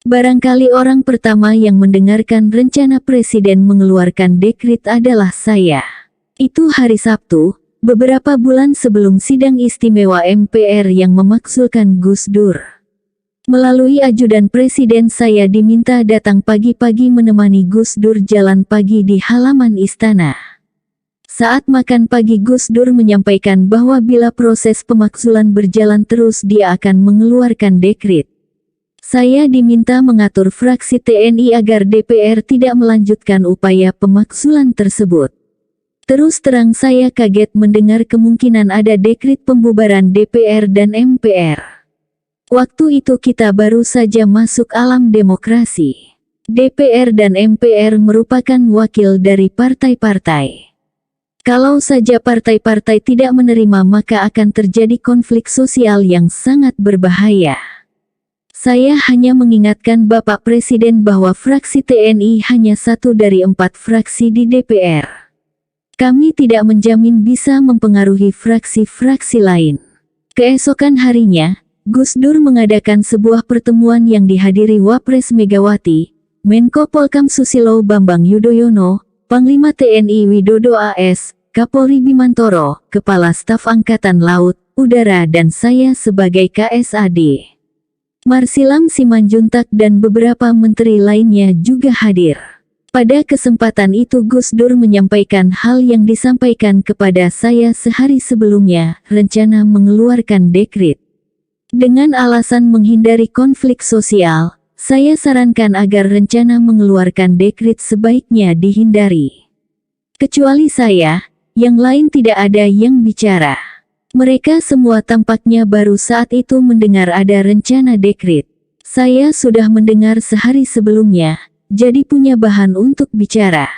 Barangkali orang pertama yang mendengarkan rencana Presiden mengeluarkan dekret adalah saya. Itu hari Sabtu, beberapa bulan sebelum sidang istimewa MPR yang memakzulkan Gus Dur. Melalui ajudan Presiden saya diminta datang pagi-pagi menemani Gus Dur jalan pagi di halaman istana. Saat makan pagi Gus Dur menyampaikan bahwa bila proses pemakzulan berjalan terus dia akan mengeluarkan dekret. Saya diminta mengatur fraksi TNI agar DPR tidak melanjutkan upaya pemakzulan tersebut. Terus terang saya kaget mendengar kemungkinan ada dekret pembubaran DPR dan MPR. Waktu itu kita baru saja masuk alam demokrasi. DPR dan MPR merupakan wakil dari partai-partai. Kalau saja partai-partai tidak menerima maka akan terjadi konflik sosial yang sangat berbahaya. Saya hanya mengingatkan Bapak Presiden bahwa fraksi TNI hanya satu dari 4 fraksi di DPR. Kami tidak menjamin bisa mempengaruhi fraksi-fraksi lain. Keesokan harinya, Gus Dur mengadakan sebuah pertemuan yang dihadiri Wapres Megawati, Menko Polkam Susilo Bambang Yudhoyono, Panglima TNI Widodo AS, Kapolri Bimantoro, Kepala Staf Angkatan Laut, Udara dan saya sebagai KSAD. Marsilam Simanjuntak dan beberapa menteri lainnya juga hadir. Pada kesempatan itu Gus Dur menyampaikan hal yang disampaikan kepada saya sehari sebelumnya, rencana mengeluarkan dekret. Dengan alasan menghindari konflik sosial, saya sarankan agar rencana mengeluarkan dekret sebaiknya dihindari. Kecuali saya, yang lain tidak ada yang bicara. Mereka semua tampaknya baru saat itu mendengar ada rencana dekret. Saya sudah mendengar sehari sebelumnya. Jadi punya bahan untuk bicara.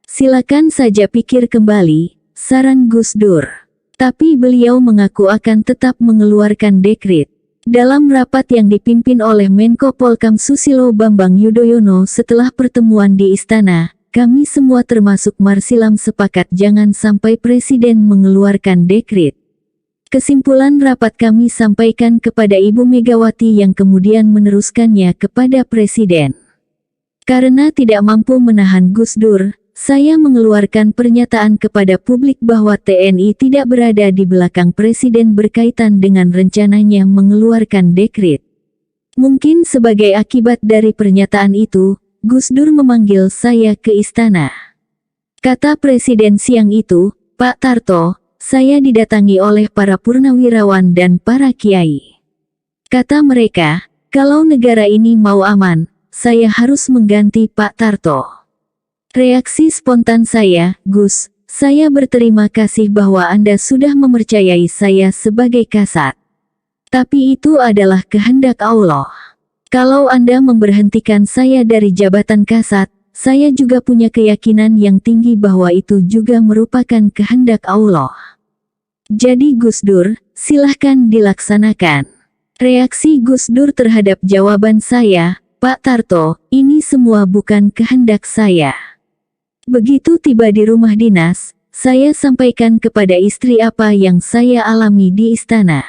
Silakan saja pikir kembali, saran Gus Dur. Tapi beliau mengaku akan tetap mengeluarkan dekret. Dalam rapat yang dipimpin oleh Menko Polkam Susilo Bambang Yudhoyono setelah pertemuan di istana, kami semua termasuk Marsilam sepakat jangan sampai Presiden mengeluarkan dekret. Kesimpulan rapat kami sampaikan kepada Ibu Megawati yang kemudian meneruskannya kepada Presiden. Karena tidak mampu menahan Gus Dur, saya mengeluarkan pernyataan kepada publik bahwa TNI tidak berada di belakang Presiden berkaitan dengan rencananya mengeluarkan dekret. Mungkin sebagai akibat dari pernyataan itu, Gus Dur memanggil saya ke istana. Kata Presiden siang itu, Pak Tarto, saya didatangi oleh para purnawirawan dan para kiai. Kata mereka, kalau negara ini mau aman, saya harus mengganti Pak Tarto. Reaksi spontan saya, Gus, saya berterima kasih bahwa Anda sudah mempercayai saya sebagai kasat. Tapi itu adalah kehendak Allah. Kalau Anda memberhentikan saya dari jabatan kasat, saya juga punya keyakinan yang tinggi bahwa itu juga merupakan kehendak Allah. Jadi Gus Dur, silahkan dilaksanakan. Reaksi Gus Dur terhadap jawaban saya, Pak Tarto, ini semua bukan kehendak saya. Begitu tiba di rumah dinas, saya sampaikan kepada istri apa yang saya alami di istana.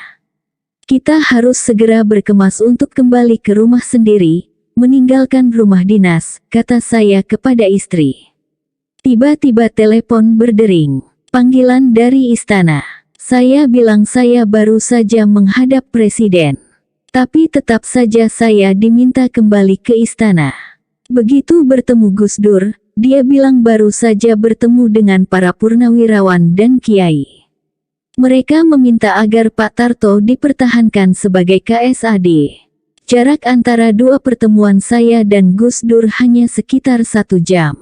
Kita harus segera berkemas untuk kembali ke rumah sendiri, meninggalkan rumah dinas, kata saya kepada istri. Tiba-tiba telepon berdering. Panggilan dari istana. Saya bilang saya baru saja menghadap presiden. Tapi tetap saja saya diminta kembali ke istana. Begitu bertemu Gus Dur, dia bilang baru saja bertemu dengan para purnawirawan dan kiai. Mereka meminta agar Pak Tarto dipertahankan sebagai KSAD. Jarak antara dua pertemuan saya dan Gus Dur hanya sekitar 1 jam.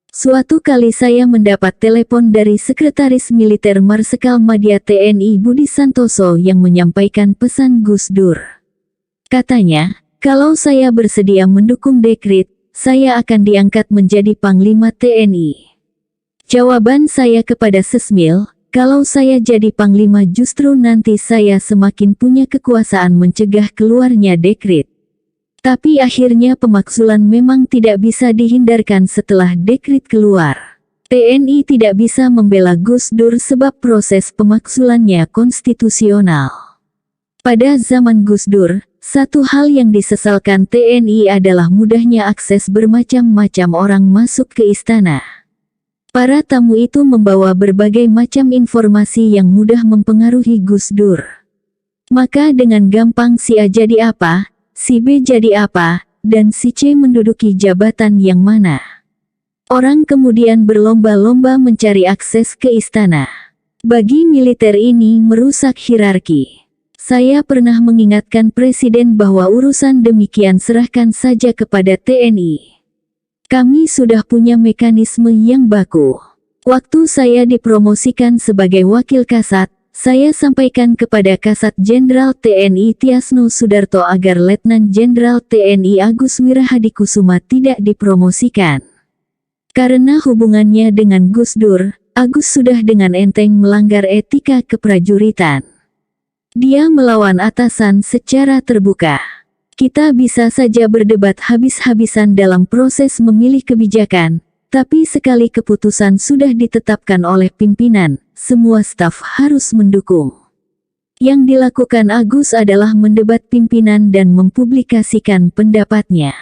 Suatu kali saya mendapat telepon dari Sekretaris Militer Marsikal Madya TNI Budi Santoso yang menyampaikan pesan Gus Dur. Katanya, kalau saya bersedia mendukung dekret, saya akan diangkat menjadi Panglima TNI. Jawaban saya kepada Sesmil, kalau saya jadi Panglima justru nanti saya semakin punya kekuasaan mencegah keluarnya dekret. Tapi akhirnya pemaksulan memang tidak bisa dihindarkan setelah dekret keluar. TNI tidak bisa membela Gus Dur sebab proses pemaksulannya konstitusional. Pada zaman Gus Dur, satu hal yang disesalkan TNI adalah mudahnya akses bermacam-macam orang masuk ke istana. Para tamu itu membawa berbagai macam informasi yang mudah mempengaruhi Gus Dur. Maka dengan gampang si A jadi apa, si B jadi apa, dan si C menduduki jabatan yang mana. Orang kemudian berlomba-lomba mencari akses ke istana. Bagi militer ini merusak hierarki. Saya pernah mengingatkan Presiden bahwa urusan demikian serahkan saja kepada TNI. Kami sudah punya mekanisme yang baku. Waktu saya dipromosikan sebagai wakil kasat, saya sampaikan kepada Kasat Jenderal TNI Tiasno Sudarto agar Letnan Jenderal TNI Agus Wirahadikusuma tidak dipromosikan. Karena hubungannya dengan Gus Dur, Agus sudah dengan enteng melanggar etika keprajuritan. Dia melawan atasan secara terbuka. Kita bisa saja berdebat habis-habisan dalam proses memilih kebijakan, tapi sekali keputusan sudah ditetapkan oleh pimpinan, semua staf harus mendukung. Yang dilakukan Agus adalah mendebat pimpinan dan mempublikasikan pendapatnya.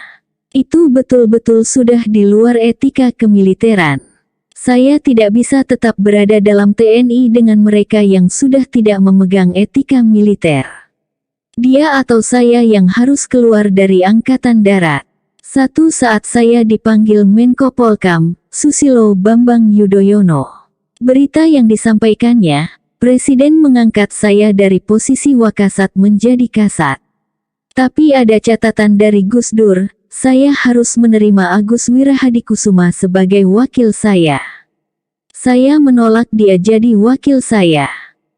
Itu betul-betul sudah di luar etika kemiliteran. Saya tidak bisa tetap berada dalam TNI dengan mereka yang sudah tidak memegang etika militer. Dia atau saya yang harus keluar dari Angkatan Darat. Satu saat saya dipanggil Menko Polkam, Susilo Bambang Yudhoyono. Berita yang disampaikannya, Presiden mengangkat saya dari posisi Wakasat menjadi Kasat. Tapi ada catatan dari Gus Dur, saya harus menerima Agus Wirahadikusuma sebagai wakil saya. Saya menolak dia jadi wakil saya.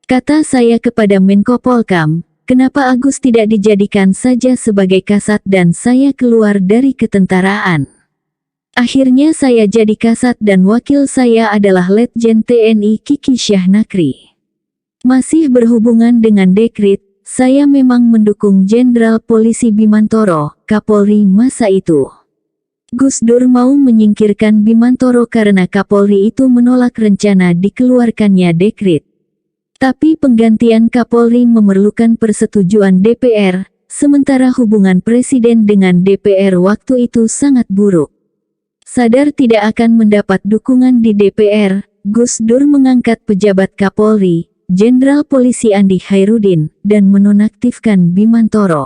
Kata saya kepada Menko Polkam, kenapa Agus tidak dijadikan saja sebagai kasat dan saya keluar dari ketentaraan? Akhirnya saya jadi kasat dan wakil saya adalah Letjen TNI Kiki Syahnakri. Masih berhubungan dengan dekret, saya memang mendukung Jenderal Polisi Bimantoro, Kapolri masa itu. Gus Dur mau menyingkirkan Bimantoro karena Kapolri itu menolak rencana dikeluarkannya dekret. Tapi penggantian Kapolri memerlukan persetujuan DPR, sementara hubungan Presiden dengan DPR waktu itu sangat buruk. Sadar tidak akan mendapat dukungan di DPR, Gus Dur mengangkat pejabat Kapolri, Jenderal Polisi Andi Khairuddin, dan menonaktifkan Bimantoro.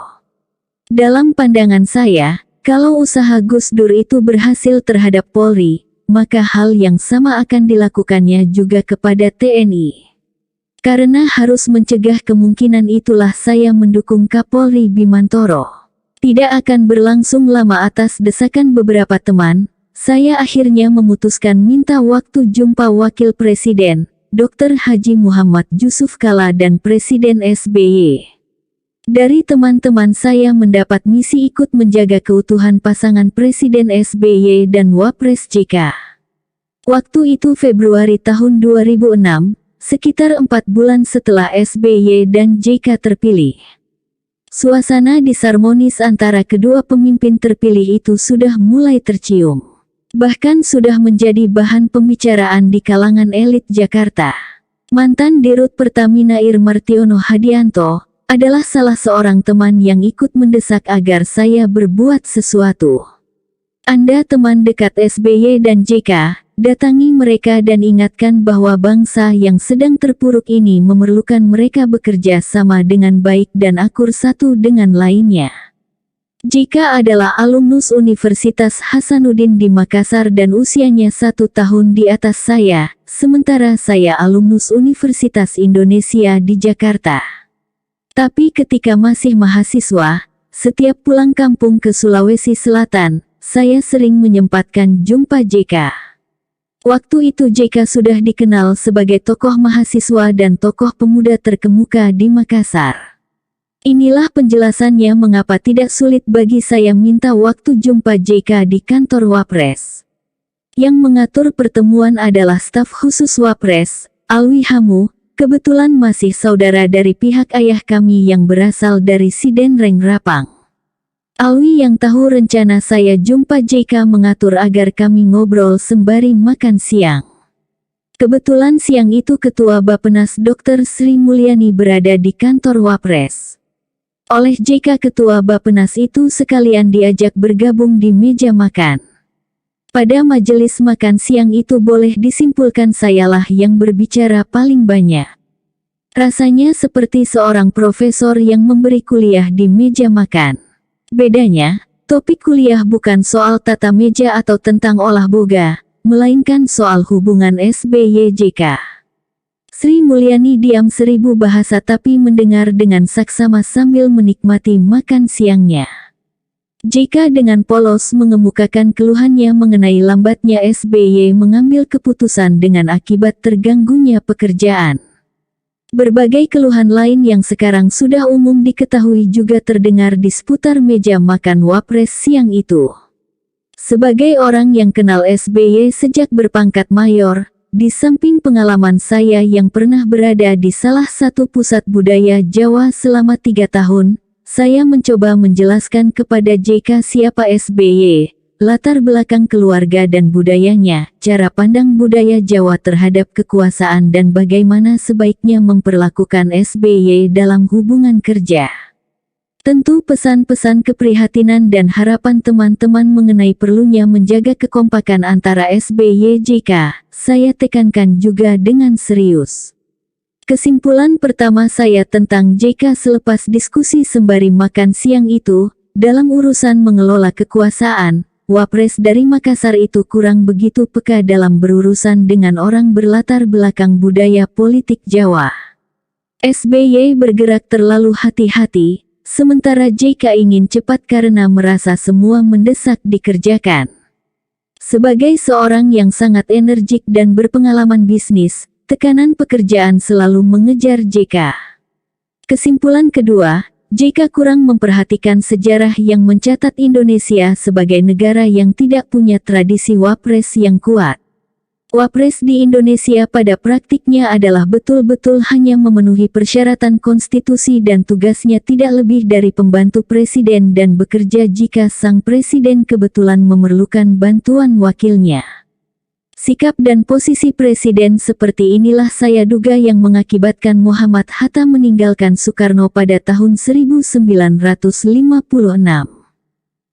Dalam pandangan saya, kalau usaha Gus Dur itu berhasil terhadap Polri, maka hal yang sama akan dilakukannya juga kepada TNI. Karena harus mencegah kemungkinan itulah saya mendukung Kapolri Bimantoro. Tidak akan berlangsung lama atas desakan beberapa teman, saya akhirnya memutuskan minta waktu jumpa Wakil Presiden, Dr. Haji Muhammad Yusuf Kalla dan Presiden SBY. Dari teman-teman saya mendapat misi ikut menjaga keutuhan pasangan Presiden SBY dan Wapres JK. Waktu itu Februari tahun 2006, sekitar 4 bulan setelah SBY dan JK terpilih. Suasana disharmonis antara kedua pemimpin terpilih itu sudah mulai tercium. Bahkan sudah menjadi bahan pembicaraan di kalangan elit Jakarta. Mantan Dirut Pertamina Irmartiono Hadianto adalah salah seorang teman yang ikut mendesak agar saya berbuat sesuatu. Anda teman dekat SBY dan JK, datangi mereka dan ingatkan bahwa bangsa yang sedang terpuruk ini memerlukan mereka bekerja sama dengan baik dan akur satu dengan lainnya. JK adalah alumnus Universitas Hasanuddin di Makassar dan usianya 1 tahun di atas saya, sementara saya alumnus Universitas Indonesia di Jakarta. Tapi ketika masih mahasiswa, setiap pulang kampung ke Sulawesi Selatan, saya sering menyempatkan jumpa JK. Waktu itu JK sudah dikenal sebagai tokoh mahasiswa dan tokoh pemuda terkemuka di Makassar. Inilah penjelasannya mengapa tidak sulit bagi saya minta waktu jumpa JK di kantor Wapres. Yang mengatur pertemuan adalah staf khusus Wapres, Alwi Hamu, kebetulan masih saudara dari pihak ayah kami yang berasal dari Sidenreng Rapang. Alwi yang tahu rencana saya jumpa JK mengatur agar kami ngobrol sembari makan siang. Kebetulan siang itu Ketua Bappenas Dr. Sri Mulyani berada di kantor Wapres. Oleh JK Ketua Bappenas itu sekalian diajak bergabung di meja makan. Pada majelis makan siang itu boleh disimpulkan sayalah yang berbicara paling banyak. Rasanya seperti seorang profesor yang memberi kuliah di meja makan. Bedanya, topik kuliah bukan soal tata meja atau tentang olah boga, melainkan soal hubungan SBY-JK. Sri Mulyani diam 1000 bahasa tapi mendengar dengan saksama sambil menikmati makan siangnya. JK dengan polos mengemukakan keluhannya mengenai lambatnya SBY mengambil keputusan dengan akibat terganggunya pekerjaan. Berbagai keluhan lain yang sekarang sudah umum diketahui juga terdengar di seputar meja makan Wapres siang itu. Sebagai orang yang kenal SBY sejak berpangkat mayor, di samping pengalaman saya yang pernah berada di salah satu pusat budaya Jawa selama 3 tahun, saya mencoba menjelaskan kepada JK siapa SBY, latar belakang keluarga dan budayanya, cara pandang budaya Jawa terhadap kekuasaan dan bagaimana sebaiknya memperlakukan SBY dalam hubungan kerja. Tentu pesan-pesan keprihatinan dan harapan teman-teman mengenai perlunya menjaga kekompakan antara SBY-JK, saya tekankan juga dengan serius. Kesimpulan pertama saya tentang JK selepas diskusi sembari makan siang itu, dalam urusan mengelola kekuasaan, Wapres dari Makassar itu kurang begitu peka dalam berurusan dengan orang berlatar belakang budaya politik Jawa. SBY bergerak terlalu hati-hati, sementara JK ingin cepat karena merasa semua mendesak dikerjakan. Sebagai seorang yang sangat energik dan berpengalaman bisnis, tekanan pekerjaan selalu mengejar JK. Kesimpulan kedua, JK kurang memperhatikan sejarah yang mencatat Indonesia sebagai negara yang tidak punya tradisi Wapres yang kuat. Wapres di Indonesia pada praktiknya adalah betul-betul hanya memenuhi persyaratan konstitusi dan tugasnya tidak lebih dari pembantu presiden dan bekerja jika sang presiden kebetulan memerlukan bantuan wakilnya. Sikap dan posisi presiden seperti inilah saya duga yang mengakibatkan Muhammad Hatta meninggalkan Soekarno pada tahun 1956.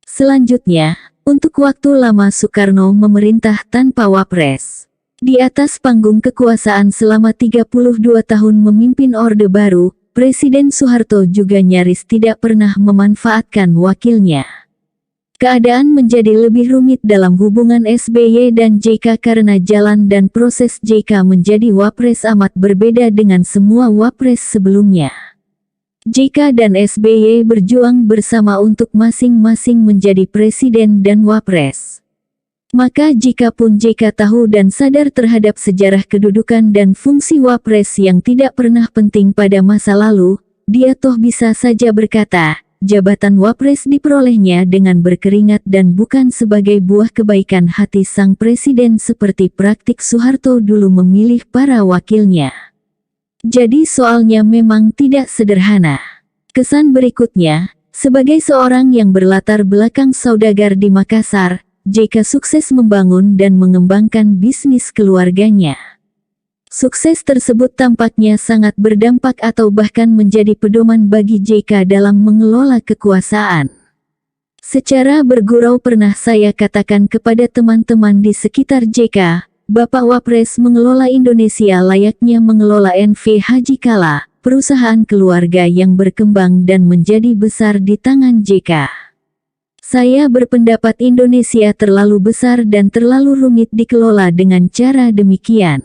Selanjutnya, untuk waktu lama Soekarno memerintah tanpa Wapres. Di atas panggung kekuasaan selama 32 tahun memimpin Orde Baru, Presiden Soeharto juga nyaris tidak pernah memanfaatkan wakilnya. Keadaan menjadi lebih rumit dalam hubungan SBY dan JK karena jalan dan proses JK menjadi wapres amat berbeda dengan semua wapres sebelumnya. JK dan SBY berjuang bersama untuk masing-masing menjadi presiden dan wapres. Maka jikapun JK tahu dan sadar terhadap sejarah kedudukan dan fungsi wapres yang tidak pernah penting pada masa lalu, dia toh bisa saja berkata, jabatan wapres diperolehnya dengan berkeringat dan bukan sebagai buah kebaikan hati sang presiden seperti praktik Soeharto dulu memilih para wakilnya. Jadi soalnya memang tidak sederhana. Kesan berikutnya, sebagai seorang yang berlatar belakang saudagar di Makassar, JK sukses membangun dan mengembangkan bisnis keluarganya. Sukses tersebut tampaknya sangat berdampak atau bahkan menjadi pedoman bagi JK dalam mengelola kekuasaan. Secara bergurau pernah saya katakan kepada teman-teman di sekitar JK, Bapak Wapres mengelola Indonesia layaknya mengelola NV Haji Kala, perusahaan keluarga yang berkembang dan menjadi besar di tangan JK. Saya berpendapat Indonesia terlalu besar dan terlalu rumit dikelola dengan cara demikian.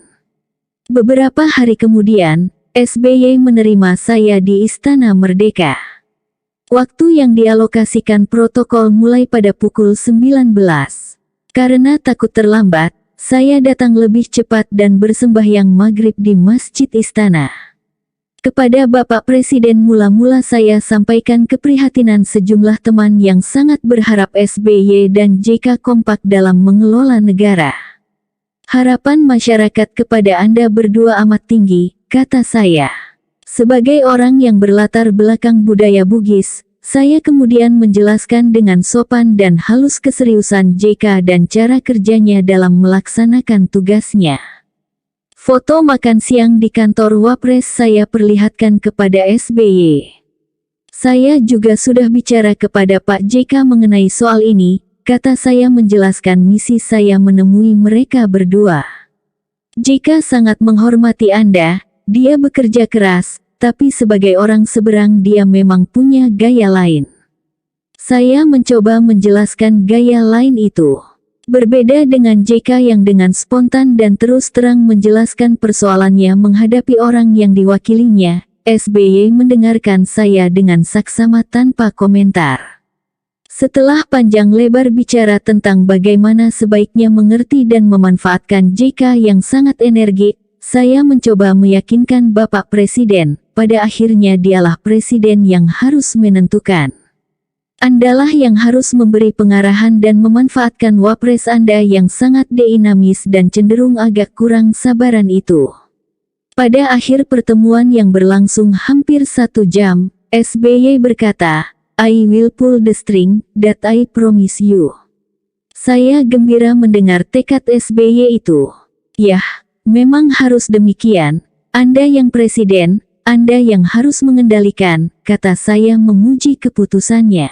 Beberapa hari kemudian, SBY menerima saya di Istana Merdeka. Waktu yang dialokasikan protokol mulai pada pukul 19. Karena takut terlambat, saya datang lebih cepat dan bersembahyang maghrib di Masjid Istana. Kepada Bapak Presiden mula-mula saya sampaikan keprihatinan sejumlah teman yang sangat berharap SBY dan JK kompak dalam mengelola negara. Harapan masyarakat kepada Anda berdua amat tinggi, kata saya. Sebagai orang yang berlatar belakang budaya Bugis, saya kemudian menjelaskan dengan sopan dan halus keseriusan JK dan cara kerjanya dalam melaksanakan tugasnya. Foto makan siang di kantor Wapres saya perlihatkan kepada SBY. Saya juga sudah bicara kepada Pak JK mengenai soal ini, kata saya menjelaskan misi saya menemui mereka berdua. JK sangat menghormati Anda, dia bekerja keras, tapi sebagai orang seberang dia memang punya gaya lain. Saya mencoba menjelaskan gaya lain itu. Berbeda dengan JK yang dengan spontan dan terus terang menjelaskan persoalannya menghadapi orang yang diwakilinya, SBY mendengarkan saya dengan saksama tanpa komentar. Setelah panjang lebar bicara tentang bagaimana sebaiknya mengerti dan memanfaatkan JK yang sangat energik, saya mencoba meyakinkan Bapak Presiden, pada akhirnya dialah Presiden yang harus menentukan. Andalah yang harus memberi pengarahan dan memanfaatkan Wapres Anda yang sangat dinamis dan cenderung agak kurang sabaran itu. Pada akhir pertemuan yang berlangsung hampir 1 jam, SBY berkata, I will pull the string, that I promise you. Saya gembira mendengar tekad SBY itu. Yah, memang harus demikian, Anda yang presiden, Anda yang harus mengendalikan, kata saya memuji keputusannya.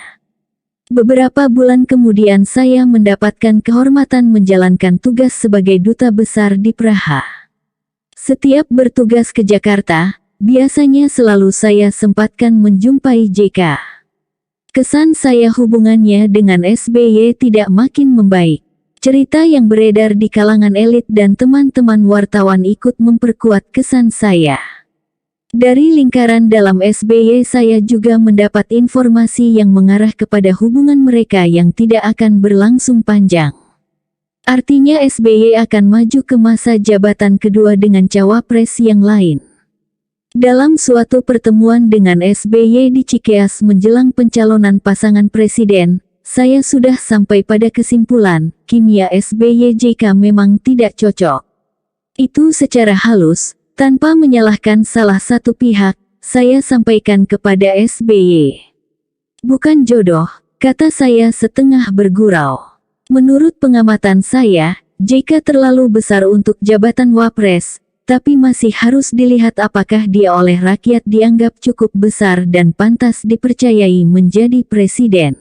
Beberapa bulan kemudian saya mendapatkan kehormatan menjalankan tugas sebagai duta besar di Praha. Setiap bertugas ke Jakarta, biasanya selalu saya sempatkan menjumpai JK. Kesan saya hubungannya dengan SBY tidak makin membaik. Cerita yang beredar di kalangan elit dan teman-teman wartawan ikut memperkuat kesan saya. Dari lingkaran dalam SBY saya juga mendapat informasi yang mengarah kepada hubungan mereka yang tidak akan berlangsung panjang. Artinya SBY akan maju ke masa jabatan kedua dengan cawapres yang lain. Dalam suatu pertemuan dengan SBY di Cikeas menjelang pencalonan pasangan presiden, saya sudah sampai pada kesimpulan, kimia SBY JK memang tidak cocok. Itu secara halus, tanpa menyalahkan salah satu pihak, saya sampaikan kepada SBY. Bukan jodoh, kata saya setengah bergurau. Menurut pengamatan saya, JK terlalu besar untuk jabatan Wapres, tapi masih harus dilihat apakah dia oleh rakyat dianggap cukup besar dan pantas dipercayai menjadi presiden.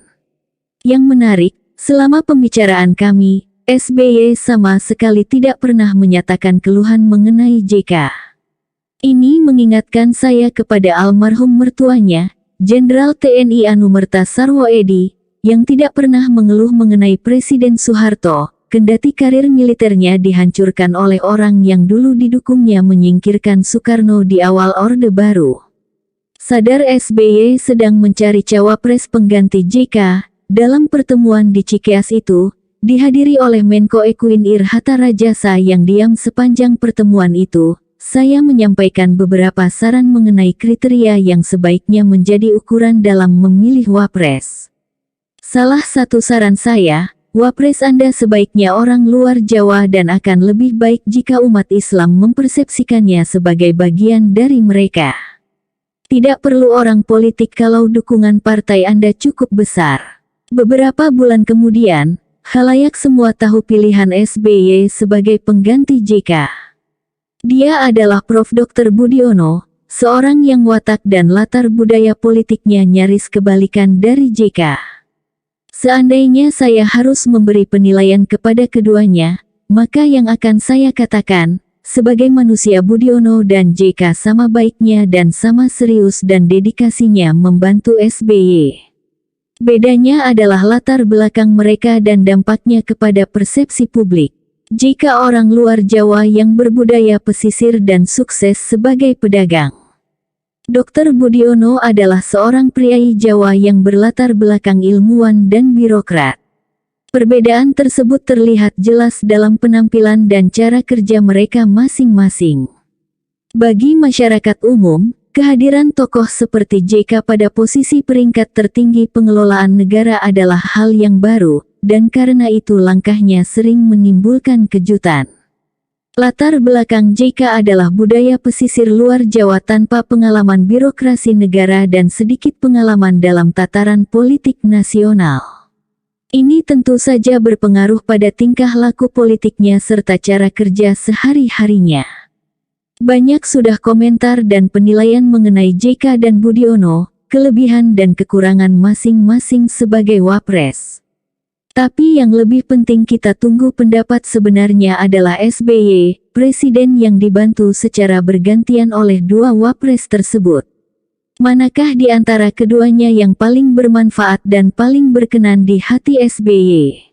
Yang menarik, selama pembicaraan kami, SBY sama sekali tidak pernah menyatakan keluhan mengenai JK. Ini mengingatkan saya kepada almarhum mertuanya, Jenderal TNI Anumerta Sarwo Edi, yang tidak pernah mengeluh mengenai Presiden Soeharto, kendati karir militernya dihancurkan oleh orang yang dulu didukungnya menyingkirkan Soekarno di awal Orde Baru. Sadar SBY sedang mencari cawapres pengganti JK, dalam pertemuan di Cikeas itu, dihadiri oleh Menko Equinir Hatta Rajasa yang diam sepanjang pertemuan itu, saya menyampaikan beberapa saran mengenai kriteria yang sebaiknya menjadi ukuran dalam memilih wapres. Salah satu saran saya, wapres Anda sebaiknya orang luar Jawa dan akan lebih baik jika umat Islam mempersepsikannya sebagai bagian dari mereka. Tidak perlu orang politik kalau dukungan partai Anda cukup besar. Beberapa bulan kemudian, khalayak semua tahu pilihan SBY sebagai pengganti JK. Dia adalah Prof. Dr. Budiono, seorang yang watak dan latar budaya politiknya nyaris kebalikan dari JK. Seandainya saya harus memberi penilaian kepada keduanya, maka yang akan saya katakan, sebagai manusia Budiono dan JK sama baiknya dan sama serius dan dedikasinya membantu SBY. Bedanya adalah latar belakang mereka dan dampaknya kepada persepsi publik. Jika orang luar Jawa yang berbudaya pesisir dan sukses sebagai pedagang. Dr. Budiono adalah seorang priai Jawa yang berlatar belakang ilmuwan dan birokrat. Perbedaan tersebut terlihat jelas dalam penampilan dan cara kerja mereka masing-masing. Bagi masyarakat umum, kehadiran tokoh seperti JK pada posisi peringkat tertinggi pengelolaan negara adalah hal yang baru, dan karena itu langkahnya sering menimbulkan kejutan. Latar belakang JK adalah budaya pesisir luar Jawa tanpa pengalaman birokrasi negara dan sedikit pengalaman dalam tataran politik nasional. Ini tentu saja berpengaruh pada tingkah laku politiknya serta cara kerja sehari-harinya. Banyak sudah komentar dan penilaian mengenai JK dan Budiono, kelebihan dan kekurangan masing-masing sebagai wapres. Tapi yang lebih penting kita tunggu pendapat sebenarnya adalah SBY, presiden yang dibantu secara bergantian oleh dua wapres tersebut. Manakah di antara keduanya yang paling bermanfaat dan paling berkenan di hati SBY?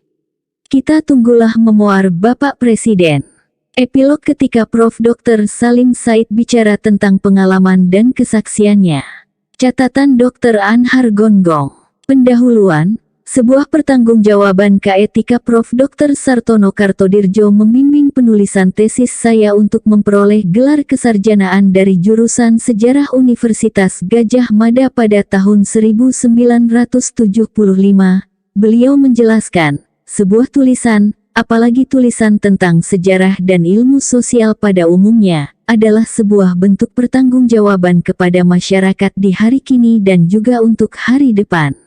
Kita tunggulah memoir Bapak Presiden. Epilog ketika Prof. Dr. Salim Said bicara tentang pengalaman dan kesaksiannya. Catatan Dr. Anhar Gonggong. Pendahuluan. Sebuah pertanggungjawaban keetika Prof. Dr. Sartono Kartodirjo membimbing penulisan tesis saya untuk memperoleh gelar kesarjanaan dari jurusan Sejarah Universitas Gadjah Mada pada tahun 1975. Beliau menjelaskan, sebuah tulisan, apalagi tulisan tentang sejarah dan ilmu sosial pada umumnya, adalah sebuah bentuk pertanggungjawaban kepada masyarakat di hari kini dan juga untuk hari depan.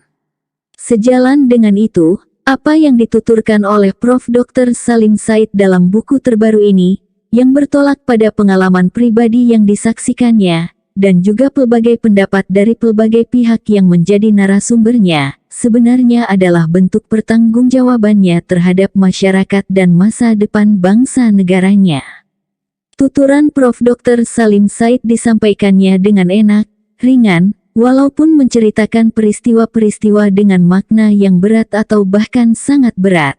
Sejalan dengan itu, apa yang dituturkan oleh Prof. Dr. Salim Said dalam buku terbaru ini, yang bertolak pada pengalaman pribadi yang disaksikannya, dan juga pelbagai pendapat dari pelbagai pihak yang menjadi narasumbernya, sebenarnya adalah bentuk pertanggungjawabannya terhadap masyarakat dan masa depan bangsa negaranya. Tuturan Prof. Dr. Salim Said disampaikannya dengan enak, ringan, walaupun menceritakan peristiwa-peristiwa dengan makna yang berat atau bahkan sangat berat.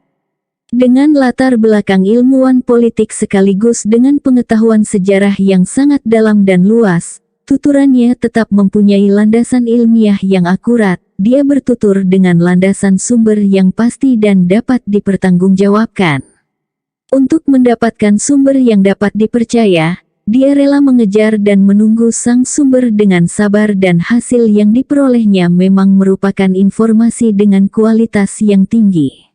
Dengan latar belakang ilmuwan politik sekaligus dengan pengetahuan sejarah yang sangat dalam dan luas, tuturannya tetap mempunyai landasan ilmiah yang akurat. Dia bertutur dengan landasan sumber yang pasti dan dapat dipertanggungjawabkan. Untuk mendapatkan sumber yang dapat dipercaya, dia rela mengejar dan menunggu sang sumber dengan sabar dan hasil yang diperolehnya memang merupakan informasi dengan kualitas yang tinggi.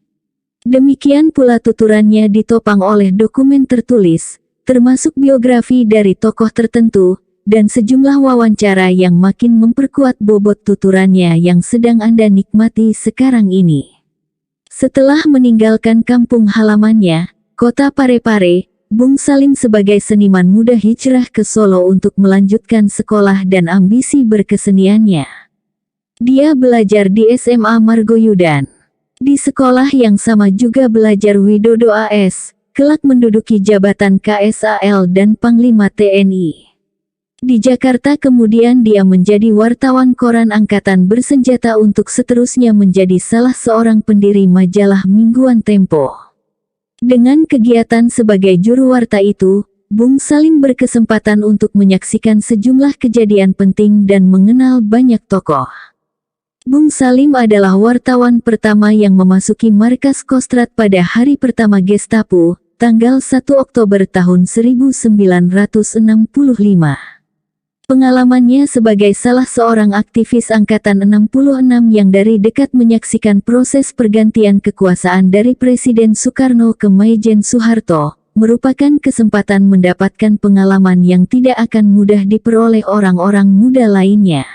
Demikian pula tuturannya ditopang oleh dokumen tertulis, termasuk biografi dari tokoh tertentu, dan sejumlah wawancara yang makin memperkuat bobot tuturannya yang sedang Anda nikmati sekarang ini. Setelah meninggalkan kampung halamannya, kota Parepare, Bung Salim sebagai seniman muda hijrah ke Solo untuk melanjutkan sekolah dan ambisi berkeseniannya. Dia belajar di SMA Margoyudan. Di sekolah yang sama juga belajar Widodo AS, kelak menduduki jabatan KSAL dan Panglima TNI. Di Jakarta kemudian dia menjadi wartawan koran angkatan bersenjata untuk seterusnya menjadi salah seorang pendiri majalah mingguan Tempo. Dengan kegiatan sebagai juru warta itu, Bung Salim berkesempatan untuk menyaksikan sejumlah kejadian penting dan mengenal banyak tokoh. Bung Salim adalah wartawan pertama yang memasuki markas Kostrad pada hari pertama Gestapo, tanggal 1 Oktober tahun 1965. Pengalamannya sebagai salah seorang aktivis Angkatan 66 yang dari dekat menyaksikan proses pergantian kekuasaan dari Presiden Soekarno ke Maijen Soeharto, merupakan kesempatan mendapatkan pengalaman yang tidak akan mudah diperoleh orang-orang muda lainnya.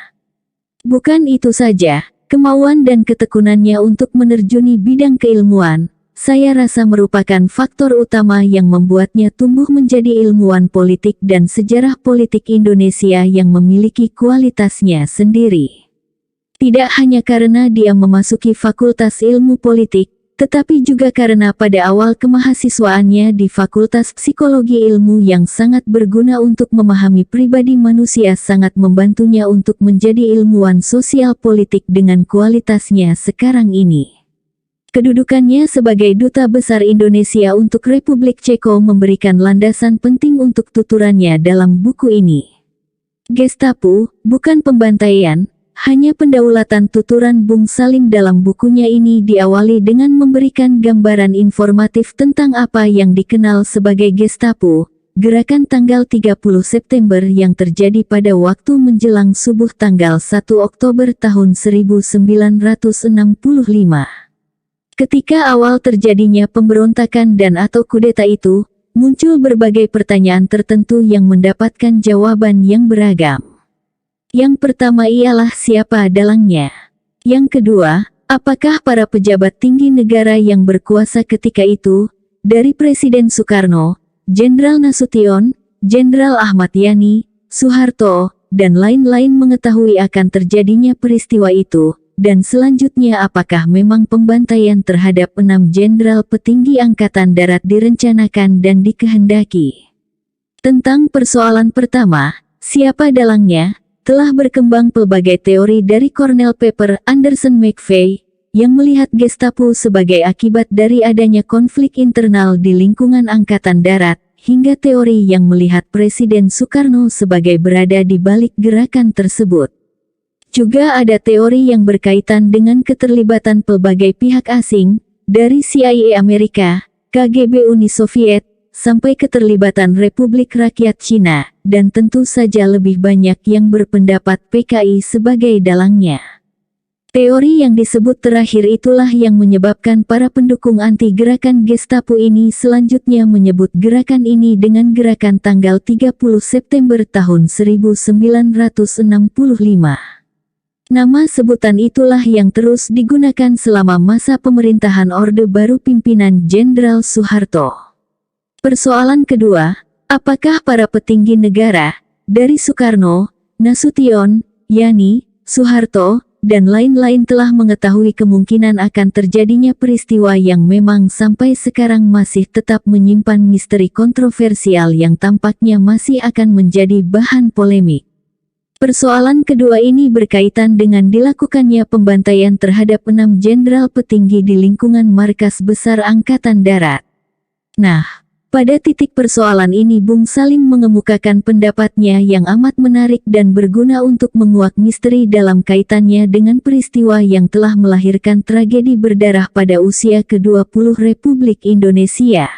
Bukan itu saja, kemauan dan ketekunannya untuk menerjuni bidang keilmuan, saya rasa merupakan faktor utama yang membuatnya tumbuh menjadi ilmuwan politik dan sejarah politik Indonesia yang memiliki kualitasnya sendiri. Tidak hanya karena dia memasuki Fakultas Ilmu Politik, tetapi juga karena pada awal kemahasiswaannya di Fakultas Psikologi Ilmu yang sangat berguna untuk memahami pribadi manusia sangat membantunya untuk menjadi ilmuwan sosial politik dengan kualitasnya sekarang ini. Kedudukannya sebagai Duta Besar Indonesia untuk Republik Ceko memberikan landasan penting untuk tuturannya dalam buku ini. Gestapo, bukan pembantaian, hanya pendaulatan. Tuturan Bung Salim dalam bukunya ini diawali dengan memberikan gambaran informatif tentang apa yang dikenal sebagai Gestapo, gerakan tanggal 30 September yang terjadi pada waktu menjelang subuh tanggal 1 Oktober tahun 1965. Ketika awal terjadinya pemberontakan dan atau kudeta itu, muncul berbagai pertanyaan tertentu yang mendapatkan jawaban yang beragam. Yang pertama ialah siapa dalangnya. Yang kedua, apakah para pejabat tinggi negara yang berkuasa ketika itu, dari Presiden Soekarno, Jenderal Nasution, Jenderal Ahmad Yani, Soeharto, dan lain-lain mengetahui akan terjadinya peristiwa itu? Dan selanjutnya apakah memang pembantaian terhadap 6 jenderal petinggi Angkatan Darat direncanakan dan dikehendaki? Tentang persoalan pertama, siapa dalangnya, telah berkembang pelbagai teori dari Cornell Pepper, Anderson McVey, yang melihat Gestapo sebagai akibat dari adanya konflik internal di lingkungan Angkatan Darat, hingga teori yang melihat Presiden Soekarno sebagai berada di balik gerakan tersebut. Juga ada teori yang berkaitan dengan keterlibatan pelbagai pihak asing, dari CIA Amerika, KGB Uni Soviet, sampai keterlibatan Republik Rakyat Cina, dan tentu saja lebih banyak yang berpendapat PKI sebagai dalangnya. Teori yang disebut terakhir itulah yang menyebabkan para pendukung anti gerakan Gestapo ini selanjutnya menyebut gerakan ini dengan gerakan tanggal 30 September tahun 1965. Nama sebutan itulah yang terus digunakan selama masa pemerintahan Orde Baru pimpinan Jenderal Soeharto. Persoalan kedua, apakah para petinggi negara, dari Soekarno, Nasution, Yani, Soeharto, dan lain-lain telah mengetahui kemungkinan akan terjadinya peristiwa yang memang sampai sekarang masih tetap menyimpan misteri kontroversial yang tampaknya masih akan menjadi bahan polemik. Persoalan kedua ini berkaitan dengan dilakukannya pembantaian terhadap 6 jenderal petinggi di lingkungan Markas Besar Angkatan Darat. Nah, pada titik persoalan ini Bung Salim mengemukakan pendapatnya yang amat menarik dan berguna untuk menguak misteri dalam kaitannya dengan peristiwa yang telah melahirkan tragedi berdarah pada usia ke-20 Republik Indonesia.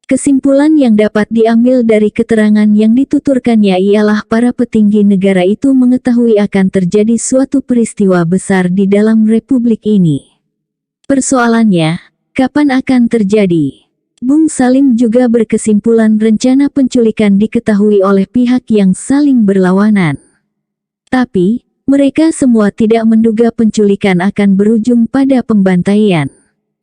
Kesimpulan yang dapat diambil dari keterangan yang dituturkannya ialah para petinggi negara itu mengetahui akan terjadi suatu peristiwa besar di dalam republik ini. Persoalannya, kapan akan terjadi? Bung Salim juga berkesimpulan rencana penculikan diketahui oleh pihak yang saling berlawanan. Tapi, mereka semua tidak menduga penculikan akan berujung pada pembantaian.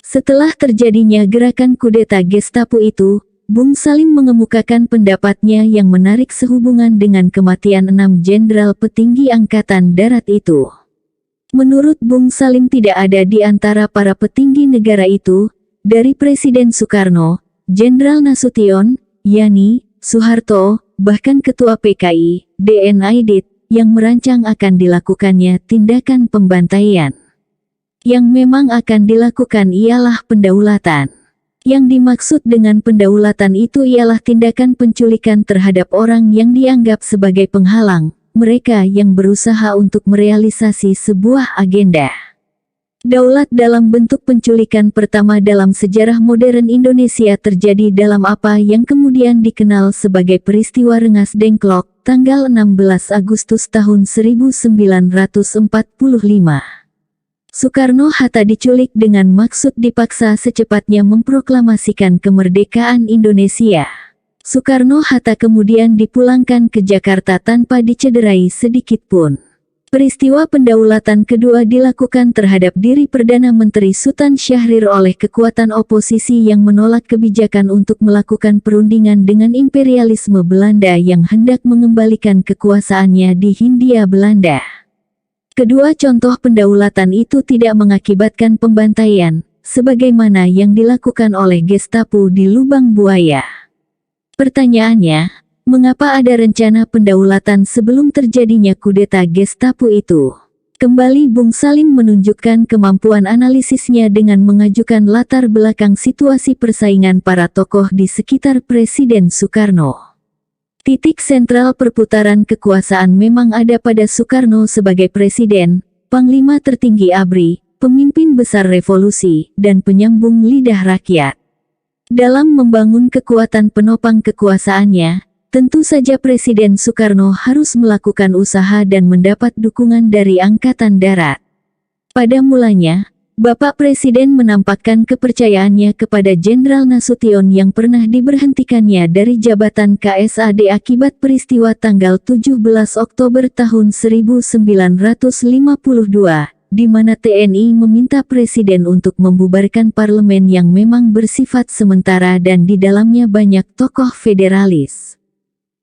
Setelah terjadinya gerakan kudeta Gestapo itu, Bung Salim mengemukakan pendapatnya yang menarik sehubungan dengan kematian 6 jenderal petinggi Angkatan Darat itu. Menurut Bung Salim tidak ada di antara para petinggi negara itu, dari Presiden Soekarno, Jenderal Nasution, Yani, Soeharto, bahkan Ketua PKI, DN Aidit, yang merancang akan dilakukannya tindakan pembantaian. Yang memang akan dilakukan ialah pendaulatan. Yang dimaksud dengan pendaulatan itu ialah tindakan penculikan terhadap orang yang dianggap sebagai penghalang, mereka yang berusaha untuk merealisasi sebuah agenda. Daulat dalam bentuk penculikan pertama dalam sejarah modern Indonesia terjadi dalam apa yang kemudian dikenal sebagai peristiwa Rengas Dengklok, tanggal 16 Agustus tahun 1945. Soekarno-Hatta diculik dengan maksud dipaksa secepatnya memproklamasikan kemerdekaan Indonesia. Soekarno-Hatta kemudian dipulangkan ke Jakarta tanpa dicederai sedikitpun. Peristiwa pendaulatan kedua dilakukan terhadap diri Perdana Menteri Sultan Syahrir oleh kekuatan oposisi yang menolak kebijakan untuk melakukan perundingan dengan imperialisme Belanda yang hendak mengembalikan kekuasaannya di Hindia Belanda. Kedua contoh pendaulatan itu tidak mengakibatkan pembantaian, sebagaimana yang dilakukan oleh Gestapo di Lubang Buaya. Pertanyaannya, mengapa ada rencana pendaulatan sebelum terjadinya kudeta Gestapo itu? Kembali Bung Salim menunjukkan kemampuan analisisnya dengan mengajukan latar belakang situasi persaingan para tokoh di sekitar Presiden Soekarno. Titik sentral perputaran kekuasaan memang ada pada Soekarno sebagai presiden, panglima tertinggi ABRI, pemimpin besar revolusi, dan penyambung lidah rakyat. Dalam membangun kekuatan penopang kekuasaannya, tentu saja Presiden Soekarno harus melakukan usaha dan mendapat dukungan dari Angkatan Darat. Pada mulanya, Bapak Presiden menampakkan kepercayaannya kepada Jenderal Nasution yang pernah diberhentikannya dari jabatan KSAD akibat peristiwa tanggal 17 Oktober tahun 1952, di mana TNI meminta Presiden untuk membubarkan parlemen yang memang bersifat sementara dan di dalamnya banyak tokoh federalis.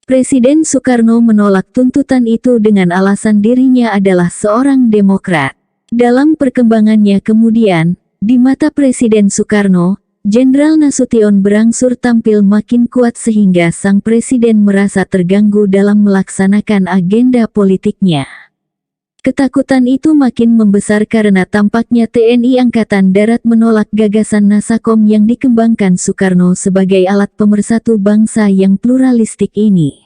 Presiden Soekarno menolak tuntutan itu dengan alasan dirinya adalah seorang demokrat. Dalam perkembangannya kemudian, di mata Presiden Soekarno, Jenderal Nasution berangsur tampil makin kuat sehingga sang presiden merasa terganggu dalam melaksanakan agenda politiknya. Ketakutan itu makin membesar karena tampaknya TNI Angkatan Darat menolak gagasan Nasakom yang dikembangkan Soekarno sebagai alat pemersatu bangsa yang pluralistik ini.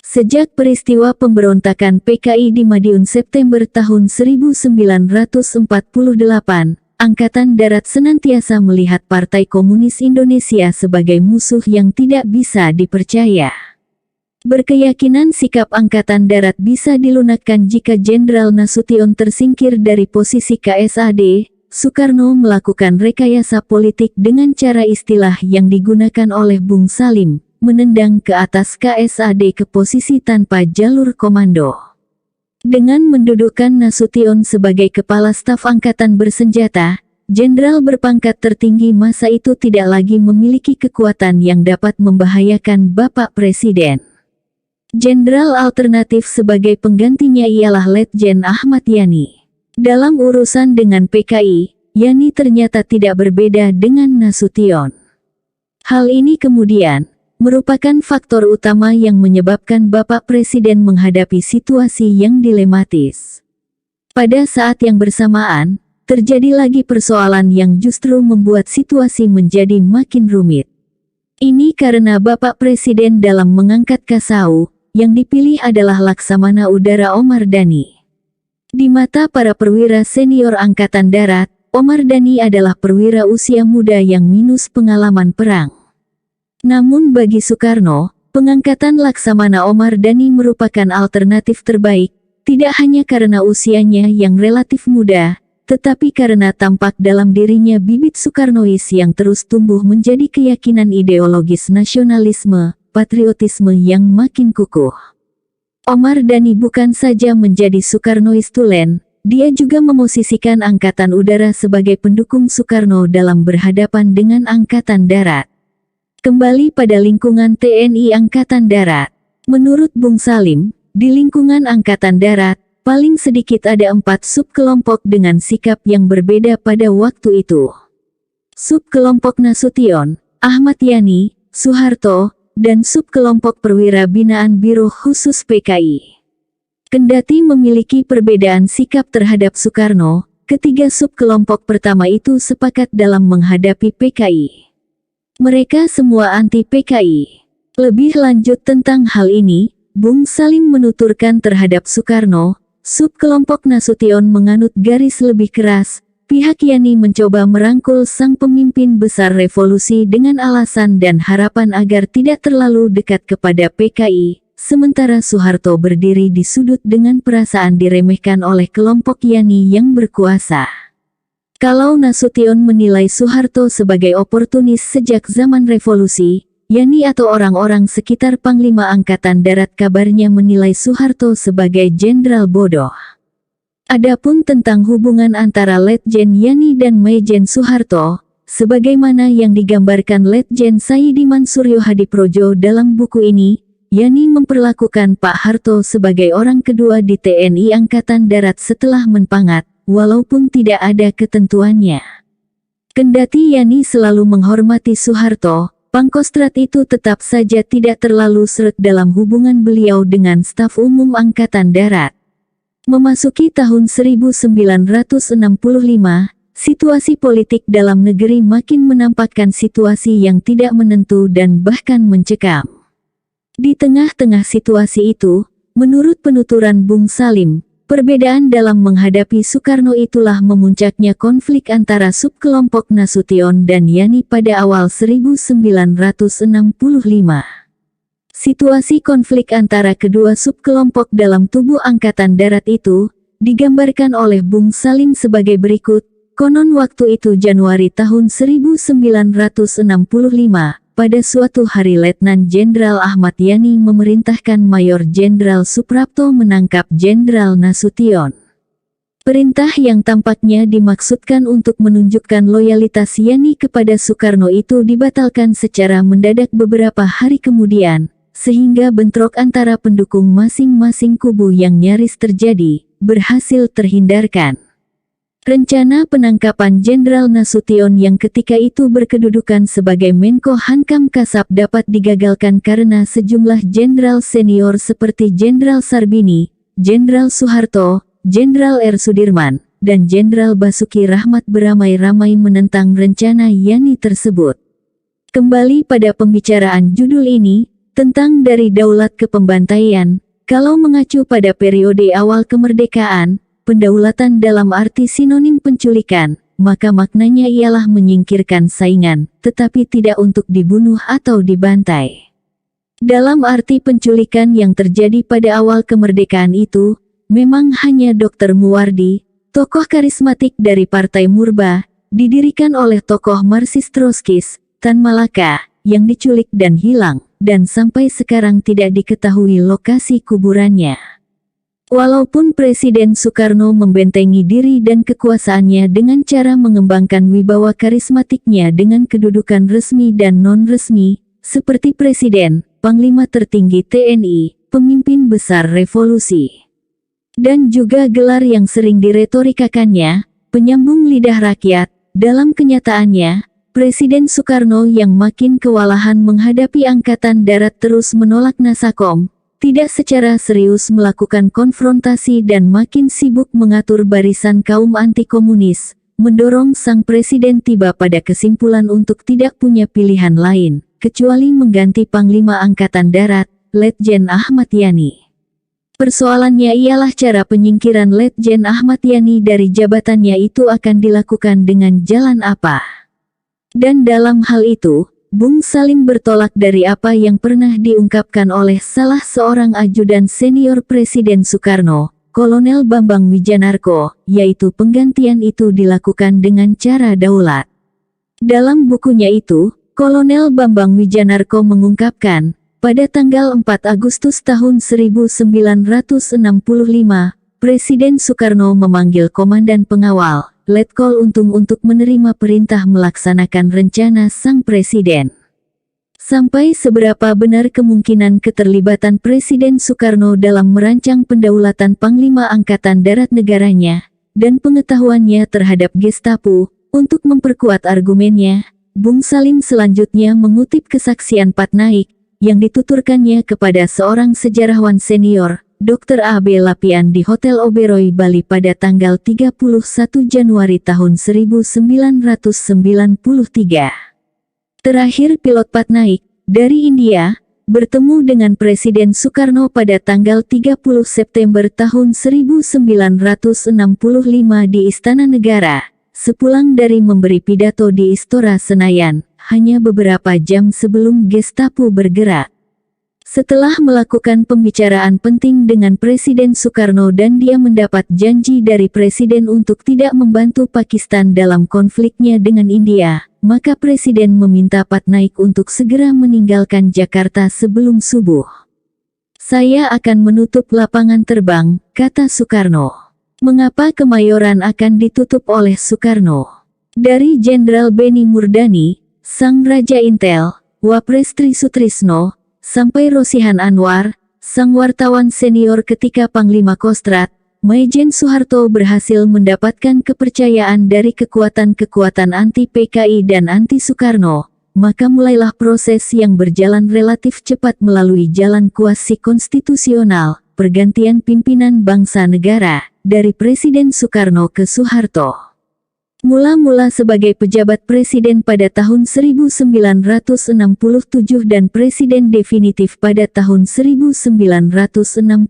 Sejak peristiwa pemberontakan PKI di Madiun September tahun 1948, Angkatan Darat senantiasa melihat Partai Komunis Indonesia sebagai musuh yang tidak bisa dipercaya. Berkeyakinan sikap Angkatan Darat bisa dilunakkan jika Jenderal Nasution tersingkir dari posisi KSAD, Soekarno melakukan rekayasa politik dengan cara istilah yang digunakan oleh Bung Salim, menendang ke atas KSAD ke posisi tanpa jalur komando. Dengan mendudukkan Nasution sebagai kepala staf angkatan bersenjata, jenderal berpangkat tertinggi masa itu tidak lagi memiliki kekuatan yang dapat membahayakan Bapak Presiden. Jenderal alternatif sebagai penggantinya ialah Letjen Ahmad Yani. Dalam urusan dengan PKI, Yani ternyata tidak berbeda dengan Nasution. Hal ini kemudian merupakan faktor utama yang menyebabkan Bapak Presiden menghadapi situasi yang dilematis. Pada saat yang bersamaan, terjadi lagi persoalan yang justru membuat situasi menjadi makin rumit. Ini karena Bapak Presiden dalam mengangkat Kasau, yang dipilih adalah Laksamana Udara Omar Dhani. Di mata para perwira senior Angkatan Darat, Omar Dhani adalah perwira usia muda yang minus pengalaman perang. Namun bagi Soekarno, pengangkatan Laksamana Omar Dhani merupakan alternatif terbaik, tidak hanya karena usianya yang relatif muda, tetapi karena tampak dalam dirinya bibit Soekarnois yang terus tumbuh menjadi keyakinan ideologis nasionalisme, patriotisme yang makin kukuh. Omar Dhani bukan saja menjadi Soekarnois tulen, dia juga memosisikan Angkatan Udara sebagai pendukung Soekarno dalam berhadapan dengan Angkatan Darat. Kembali pada lingkungan TNI Angkatan Darat. Menurut Bung Salim, di lingkungan Angkatan Darat, paling sedikit ada 4 subkelompok dengan sikap yang berbeda pada waktu itu. Subkelompok Nasution, Ahmad Yani, Soeharto, dan Subkelompok Perwira Binaan Biro Khusus PKI. Kendati memiliki perbedaan sikap terhadap Soekarno, ketiga subkelompok pertama itu sepakat dalam menghadapi PKI. Mereka semua anti PKI. Lebih lanjut tentang hal ini, Bung Salim menuturkan terhadap Soekarno, subkelompok Nasution menganut garis lebih keras. Pihak Yani mencoba merangkul sang pemimpin besar revolusi dengan alasan dan harapan agar tidak terlalu dekat kepada PKI, sementara Soeharto berdiri di sudut dengan perasaan diremehkan oleh kelompok Yani yang berkuasa. Kalau Nasution menilai Soeharto sebagai oportunis sejak zaman revolusi, Yani atau orang-orang sekitar Panglima Angkatan Darat kabarnya menilai Soeharto sebagai jenderal bodoh. Adapun tentang hubungan antara Letjen Yani dan Maijen Soeharto, sebagaimana yang digambarkan Letjen Sayyidiman Suryo Hadiprojo dalam buku ini, Yani memperlakukan Pak Harto sebagai orang kedua di TNI Angkatan Darat setelah menpangat, walaupun tidak ada ketentuannya. Kendati Yani selalu menghormati Soeharto, Pangkostrat itu tetap saja tidak terlalu seret dalam hubungan beliau dengan staf umum Angkatan Darat. Memasuki tahun 1965, situasi politik dalam negeri makin menampakkan situasi yang tidak menentu dan bahkan mencekam. Di tengah-tengah situasi itu, menurut penuturan Bung Salim, perbedaan dalam menghadapi Soekarno itulah memuncaknya konflik antara subkelompok Nasution dan Yani pada awal 1965. Situasi konflik antara kedua subkelompok dalam tubuh Angkatan Darat itu, digambarkan oleh Bung Salim sebagai berikut. Konon waktu itu Januari tahun 1965, pada suatu hari Letnan Jenderal Ahmad Yani memerintahkan Mayor Jenderal Suprapto menangkap Jenderal Nasution. Perintah yang tampaknya dimaksudkan untuk menunjukkan loyalitas Yani kepada Soekarno itu dibatalkan secara mendadak beberapa hari kemudian, sehingga bentrok antara pendukung masing-masing kubu yang nyaris terjadi, berhasil terhindarkan. Rencana penangkapan Jenderal Nasution yang ketika itu berkedudukan sebagai Menko Hankam Kasab dapat digagalkan karena sejumlah jenderal senior seperti Jenderal Sarbini, Jenderal Soeharto, Jenderal R. Sudirman, dan Jenderal Basuki Rahmat beramai-ramai menentang rencana Yani tersebut. Kembali pada pembicaraan judul ini, tentang dari daulat ke pembantaian, kalau mengacu pada periode awal kemerdekaan, pendaulatan dalam arti sinonim penculikan, maka maknanya ialah menyingkirkan saingan, tetapi tidak untuk dibunuh atau dibantai. Dalam arti penculikan yang terjadi pada awal kemerdekaan itu, memang hanya Dr. Muwardi, tokoh karismatik dari Partai Murba, didirikan oleh tokoh Marsis Trotskis, Tan Malaka, yang diculik dan hilang, dan sampai sekarang tidak diketahui lokasi kuburannya. Walaupun Presiden Soekarno membentengi diri dan kekuasaannya dengan cara mengembangkan wibawa karismatiknya dengan kedudukan resmi dan non-resmi, seperti Presiden, Panglima tertinggi TNI, pemimpin besar revolusi, dan juga gelar yang sering diretorikakannya, penyambung lidah rakyat, dalam kenyataannya, Presiden Soekarno yang makin kewalahan menghadapi Angkatan Darat terus menolak Nasakom, tidak secara serius melakukan konfrontasi dan makin sibuk mengatur barisan kaum anti-komunis, mendorong sang presiden tiba pada kesimpulan untuk tidak punya pilihan lain, kecuali mengganti Panglima Angkatan Darat, Letjen Ahmad Yani. Persoalannya ialah cara penyingkiran Letjen Ahmad Yani dari jabatannya itu akan dilakukan dengan jalan apa. Dan dalam hal itu, Bung Salim bertolak dari apa yang pernah diungkapkan oleh salah seorang ajudan senior Presiden Soekarno, Kolonel Bambang Wijanarko, yaitu penggantian itu dilakukan dengan cara daulat. Dalam bukunya itu, Kolonel Bambang Wijanarko mengungkapkan, pada tanggal 4 Agustus tahun 1965, Presiden Soekarno memanggil Komandan Pengawal, Letkol Untung untuk menerima perintah melaksanakan rencana sang presiden. Sampai seberapa benar kemungkinan keterlibatan Presiden Soekarno dalam merancang pendaulatan Panglima Angkatan Darat negaranya, dan pengetahuannya terhadap Gestapo, untuk memperkuat argumennya, Bung Salim selanjutnya mengutip kesaksian Patnaik, yang dituturkannya kepada seorang sejarawan senior, Dr. A.B. Lapian di Hotel Oberoi, Bali pada tanggal 31 Januari tahun 1993. Terakhir pilot Patnaik, dari India, bertemu dengan Presiden Soekarno pada tanggal 30 September tahun 1965 di Istana Negara, sepulang dari memberi pidato di Istora Senayan, hanya beberapa jam sebelum Gestapo bergerak. Setelah melakukan pembicaraan penting dengan Presiden Soekarno dan dia mendapat janji dari Presiden untuk tidak membantu Pakistan dalam konfliknya dengan India, maka Presiden meminta Patnaik untuk segera meninggalkan Jakarta sebelum subuh. "Saya akan menutup lapangan terbang," kata Soekarno. Mengapa Kemayoran akan ditutup oleh Soekarno? Dari Jenderal Beni Murdani, sang Raja Intel, Wapres Trisutrisno, sampai Rosihan Anwar, sang wartawan senior ketika Panglima Kostrad, Maijen Soeharto berhasil mendapatkan kepercayaan dari kekuatan-kekuatan anti-PKI dan anti-Soekarno, maka mulailah proses yang berjalan relatif cepat melalui jalan kuasi konstitusional, pergantian pimpinan bangsa negara, dari Presiden Soekarno ke Soeharto. Mula-mula sebagai pejabat presiden pada tahun 1967 dan presiden definitif pada tahun 1968.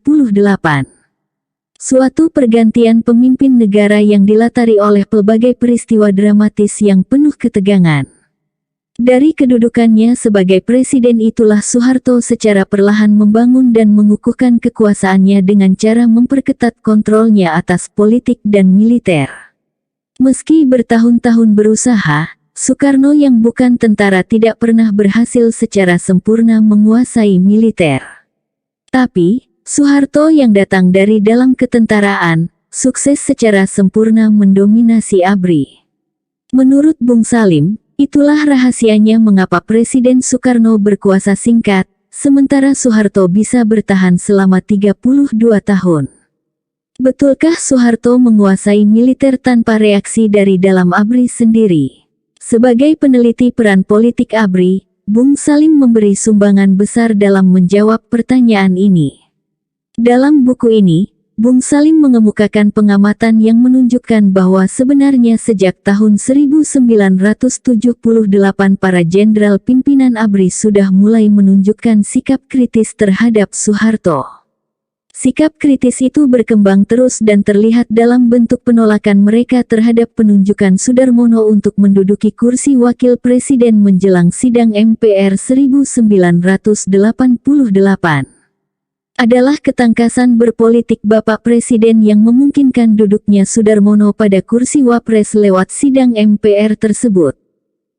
Suatu pergantian pemimpin negara yang dilatari oleh pelbagai peristiwa dramatis yang penuh ketegangan. Dari kedudukannya sebagai presiden itulah Soeharto secara perlahan membangun dan mengukuhkan kekuasaannya dengan cara memperketat kontrolnya atas politik dan militer. Meski bertahun-tahun berusaha, Soekarno yang bukan tentara tidak pernah berhasil secara sempurna menguasai militer. Tapi, Soeharto yang datang dari dalam ketentaraan, sukses secara sempurna mendominasi ABRI. Menurut Bung Salim, itulah rahasianya mengapa Presiden Soekarno berkuasa singkat, sementara Soeharto bisa bertahan selama 32 tahun. Betulkah Soeharto menguasai militer tanpa reaksi dari dalam ABRI sendiri? Sebagai peneliti peran politik ABRI, Bung Salim memberi sumbangan besar dalam menjawab pertanyaan ini. Dalam buku ini, Bung Salim mengemukakan pengamatan yang menunjukkan bahwa sebenarnya sejak tahun 1978 para jenderal pimpinan ABRI sudah mulai menunjukkan sikap kritis terhadap Soeharto. Sikap kritis itu berkembang terus dan terlihat dalam bentuk penolakan mereka terhadap penunjukan Sudarmono untuk menduduki kursi wakil presiden menjelang sidang MPR 1988. Adalah ketangkasan berpolitik Bapak Presiden yang memungkinkan duduknya Sudarmono pada kursi Wapres lewat sidang MPR tersebut.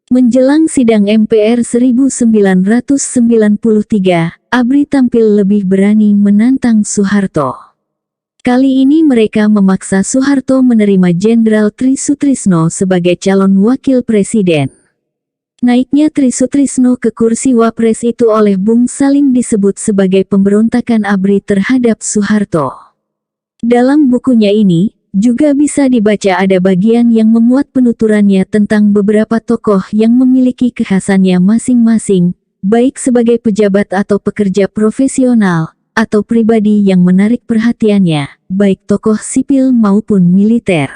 Menjelang sidang MPR 1993, ABRI tampil lebih berani menantang Soeharto. Kali ini mereka memaksa Soeharto menerima Jenderal Trisutrisno sebagai calon wakil presiden. Naiknya Trisutrisno ke kursi Wapres itu oleh Bung Salim disebut sebagai pemberontakan ABRI terhadap Soeharto. Dalam bukunya ini, juga bisa dibaca ada bagian yang memuat penuturannya tentang beberapa tokoh yang memiliki kekhasannya masing-masing, baik sebagai pejabat atau pekerja profesional, atau pribadi yang menarik perhatiannya, baik tokoh sipil maupun militer.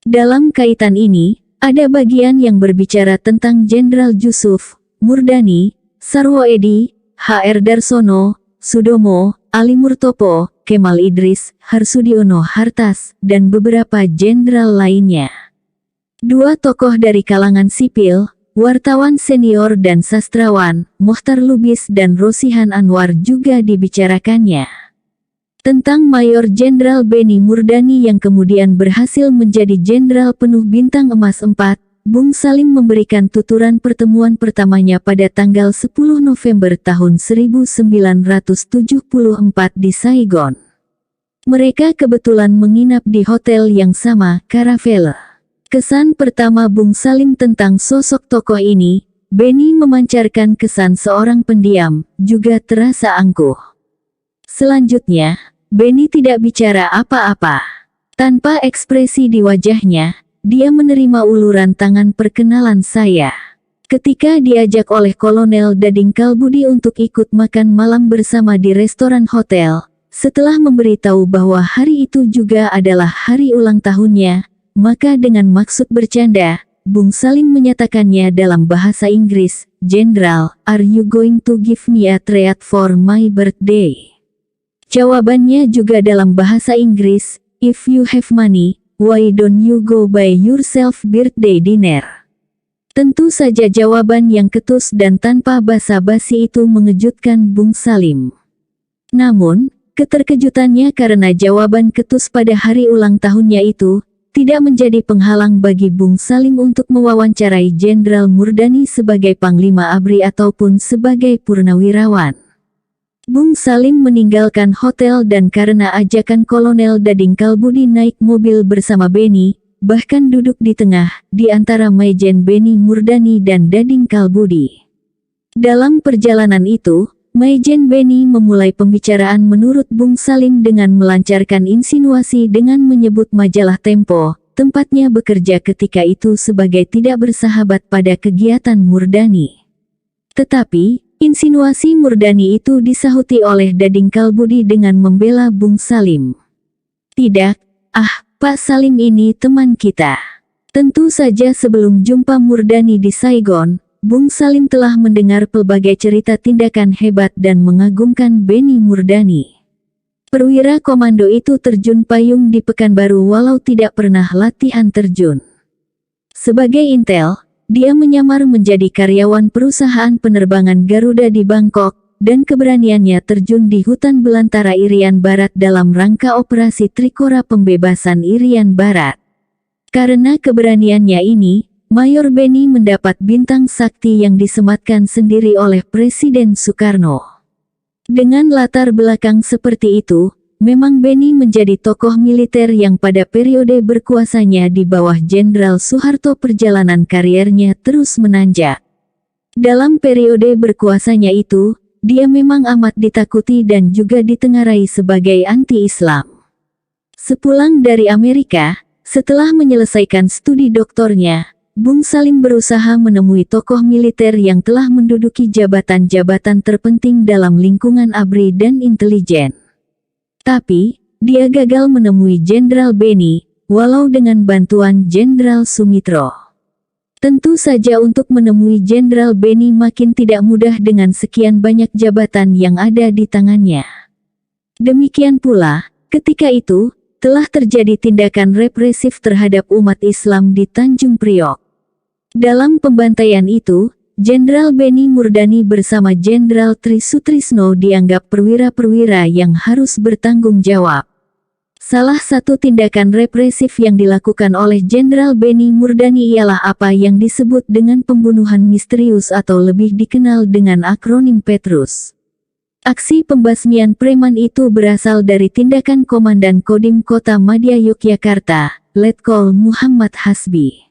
Dalam kaitan ini, ada bagian yang berbicara tentang Jenderal Jusuf, Murdani, Sarwo Edi, H.R. Darsono, Sudomo, Ali Murtopo, Kemal Idris, Harsudiono Hartas, dan beberapa jenderal lainnya. Dua tokoh dari kalangan sipil, wartawan senior dan sastrawan, Mohtar Lubis dan Rosihan Anwar juga dibicarakannya. Tentang Mayor Jenderal Beni Murdani yang kemudian berhasil menjadi jenderal penuh bintang emas 4, Bung Salim memberikan tuturan pertemuan pertamanya pada tanggal 10 November tahun 1974 di Saigon. Mereka kebetulan menginap di hotel yang sama, Caravelle. Kesan pertama Bung Salim tentang sosok tokoh ini, Beni memancarkan kesan seorang pendiam, juga terasa angkuh. Selanjutnya, Beni tidak bicara apa-apa. Tanpa ekspresi di wajahnya, dia menerima uluran tangan perkenalan saya. Ketika diajak oleh Kolonel Dading Kalbudi untuk ikut makan malam bersama di restoran hotel, setelah memberitahu bahwa hari itu juga adalah hari ulang tahunnya, maka dengan maksud bercanda, Bung Salim menyatakannya dalam bahasa Inggris, "Jenderal, are you going to give me a treat for my birthday?" Jawabannya juga dalam bahasa Inggris, "If you have money, why don't you go buy yourself birthday dinner?" Tentu saja jawaban yang ketus dan tanpa basa-basi itu mengejutkan Bung Salim. Namun, keterkejutannya karena jawaban ketus pada hari ulang tahunnya itu, tidak menjadi penghalang bagi Bung Salim untuk mewawancarai Jenderal Murdani sebagai Panglima ABRI ataupun sebagai purnawirawan. Bung Salim meninggalkan hotel dan karena ajakan Kolonel Dading Kalbudi naik mobil bersama Beni, bahkan duduk di tengah, di antara Maijen Beni Murdani dan Dading Kalbudi. Dalam perjalanan itu, Maijen Beni memulai pembicaraan menurut Bung Salim dengan melancarkan insinuasi dengan menyebut majalah Tempo, tempatnya bekerja ketika itu sebagai tidak bersahabat pada kegiatan Murdani. Tetapi, insinuasi Murdani itu disahuti oleh Dading Kalbudi dengan membela Bung Salim. "Tidak, Pak Salim ini teman kita." Tentu saja sebelum jumpa Murdani di Saigon, Bung Salim telah mendengar pelbagai cerita tindakan hebat dan mengagumkan Beni Murdani. Perwira komando itu terjun payung di Pekanbaru walau tidak pernah latihan terjun. Sebagai intel, dia menyamar menjadi karyawan perusahaan penerbangan Garuda di Bangkok, dan keberaniannya terjun di hutan belantara Irian Barat dalam rangka operasi Trikora pembebasan Irian Barat. Karena keberaniannya ini, Mayor Beni mendapat bintang sakti yang disematkan sendiri oleh Presiden Soekarno. Dengan latar belakang seperti itu, memang Beni menjadi tokoh militer yang pada periode berkuasanya di bawah Jenderal Soeharto perjalanan kariernya terus menanjak. Dalam periode berkuasanya itu, dia memang amat ditakuti dan juga ditengarai sebagai anti-Islam. Sepulang dari Amerika, setelah menyelesaikan studi doktornya, Bung Salim berusaha menemui tokoh militer yang telah menduduki jabatan-jabatan terpenting dalam lingkungan ABRI dan intelijen. Tapi, dia gagal menemui Jenderal Beni, walau dengan bantuan Jenderal Sumitro. Tentu saja untuk menemui Jenderal Beni makin tidak mudah dengan sekian banyak jabatan yang ada di tangannya. Demikian pula, ketika itu, telah terjadi tindakan represif terhadap umat Islam di Tanjung Priok. Dalam pembantaian itu, Jenderal Beni Murdani bersama Jenderal Tri Sutrisno dianggap perwira-perwira yang harus bertanggung jawab. Salah satu tindakan represif yang dilakukan oleh Jenderal Beni Murdani ialah apa yang disebut dengan pembunuhan misterius atau lebih dikenal dengan akronim Petrus. Aksi pembasmian preman itu berasal dari tindakan Komandan Kodim Kota Madya Yogyakarta, Letkol Muhammad Hasbi.